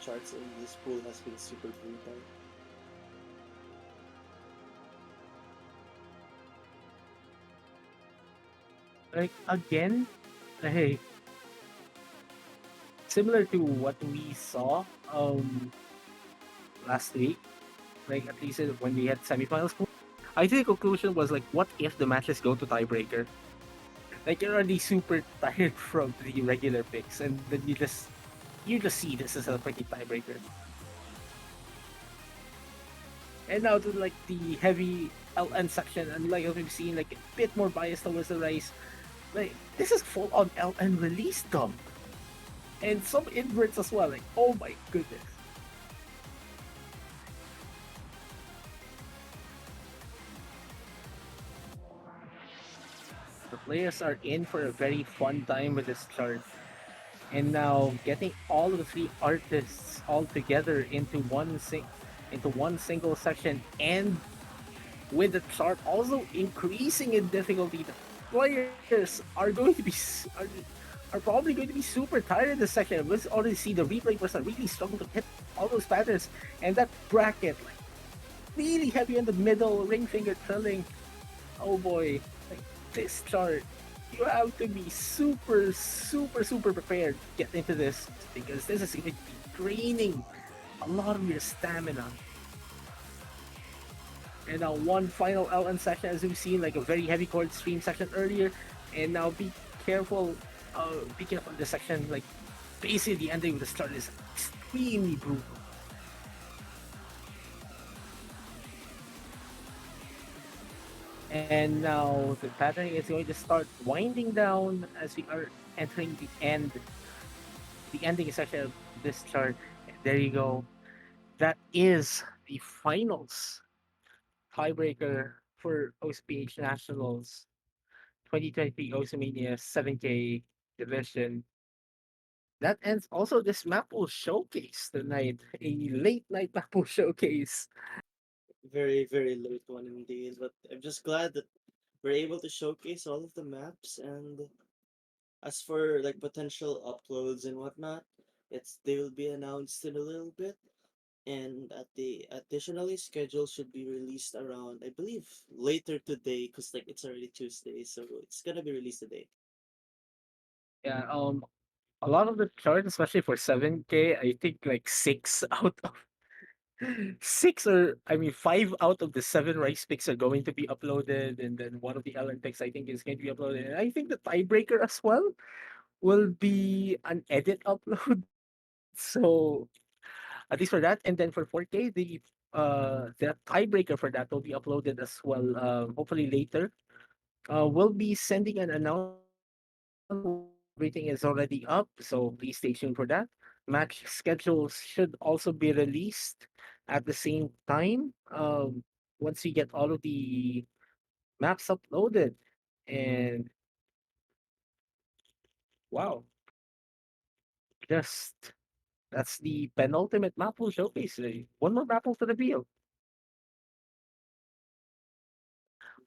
charts in this pool has been super brutal. Like again, hey, similar to what we saw last week, like at least when we had semifinals pool. I think the conclusion was like, what if the matches go to tiebreaker? Like you're already super tired from the regular picks, and then you just see this as a freaking tiebreaker. And now to like the heavy LN section, and like we've seen like a bit more bias towards the race. Like this is full on LN release dump, and some inverts as well. Like oh my goodness. The players are in for a very fun time with this chart. And now getting all of the three artists all together into one single section, and with the chart also increasing in difficulty, the players are going to be are probably going to be super tired in this section. Let's already see the replay person really struggle to hit all those patterns, and that bracket like really heavy in the middle, ring finger trilling. Oh boy, like this chart, you have to be super prepared to get into this, because this is going to be draining a lot of your stamina. And now one final LN section, as we've seen, like a very heavy chord stream section earlier, and now careful, be careful in this section. Like basically the ending of the start is extremely brutal. And now the pattern is going to start winding down as we are entering the ending section of this chart. And there you go. That is the finals tiebreaker for OCPH Nationals 2023 Oceania 7K division. That ends also this Mappool showcase tonight, a late night Mappool showcase. Very late one indeed. But I'm just glad that we're able to showcase all of the maps. And as for like potential uploads and whatnot, they will be announced in a little bit. And at the additionally schedule should be released around, I believe, later today, because like it's already Tuesday, so it's gonna be released today. Yeah, a lot of the charts, especially for 7K, I think like six out of six, or I mean 5 out of the 7 rice picks are going to be uploaded, and then one of the LN picks I think is going to be uploaded. And I think the tiebreaker as well will be an edit upload. So at least for that, and then for 4K, the tiebreaker for that will be uploaded as well. Hopefully later. We'll be sending an announcement once everything is already up, so please stay tuned for that. Match schedules should also be released at the same time. Once we get all of the maps uploaded, and wow, just that's the penultimate Mapple showcase. One more Mapple to reveal.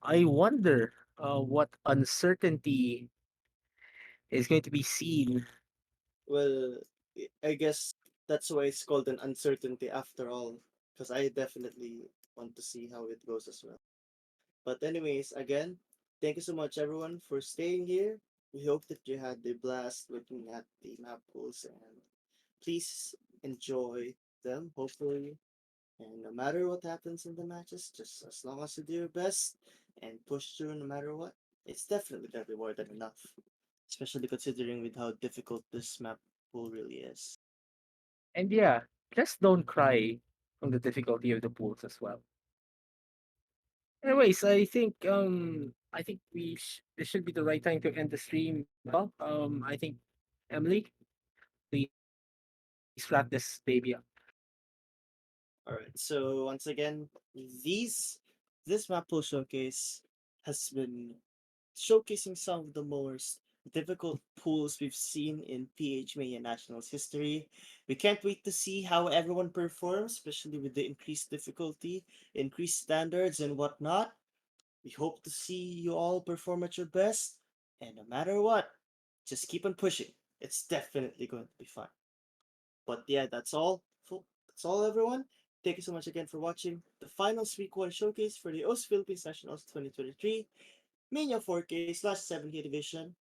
I wonder. what uncertainty is going to be seen. Well, I guess that's why it's called an uncertainty after all, because I definitely want to see how it goes as well. But anyways, again, thank you so much everyone for staying here. We hope that you had a blast looking at the map pools and please enjoy them, hopefully. And no matter what happens in the matches, just as long as you do your best and push through no matter what, it's definitely gonna be more than enough. Especially considering with how difficult this map pool really is. And yeah, just don't cry from the difficulty of the pools as well. Anyways, I think this should be the right time to end the stream as well. I think Emily, please wrap this baby up. Alright, so once again, these this map pool showcase has been showcasing some of the most difficult pools we've seen in PHMania Nationals history. We can't wait to see how everyone performs, especially with the increased difficulty, increased standards, and whatnot. We hope to see you all perform at your best, and no matter what, just keep on pushing. It's definitely going to be fun. But yeah, that's all. That's all, everyone. Thank you so much again for watching the final Week 1 showcase for the OS Philippines Nationals 2023 Mania 4K/7K division.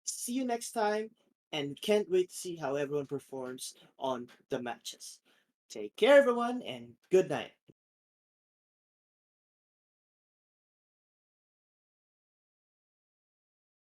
See you next time, and can't wait to see how everyone performs on the matches. Take care, everyone, and good night.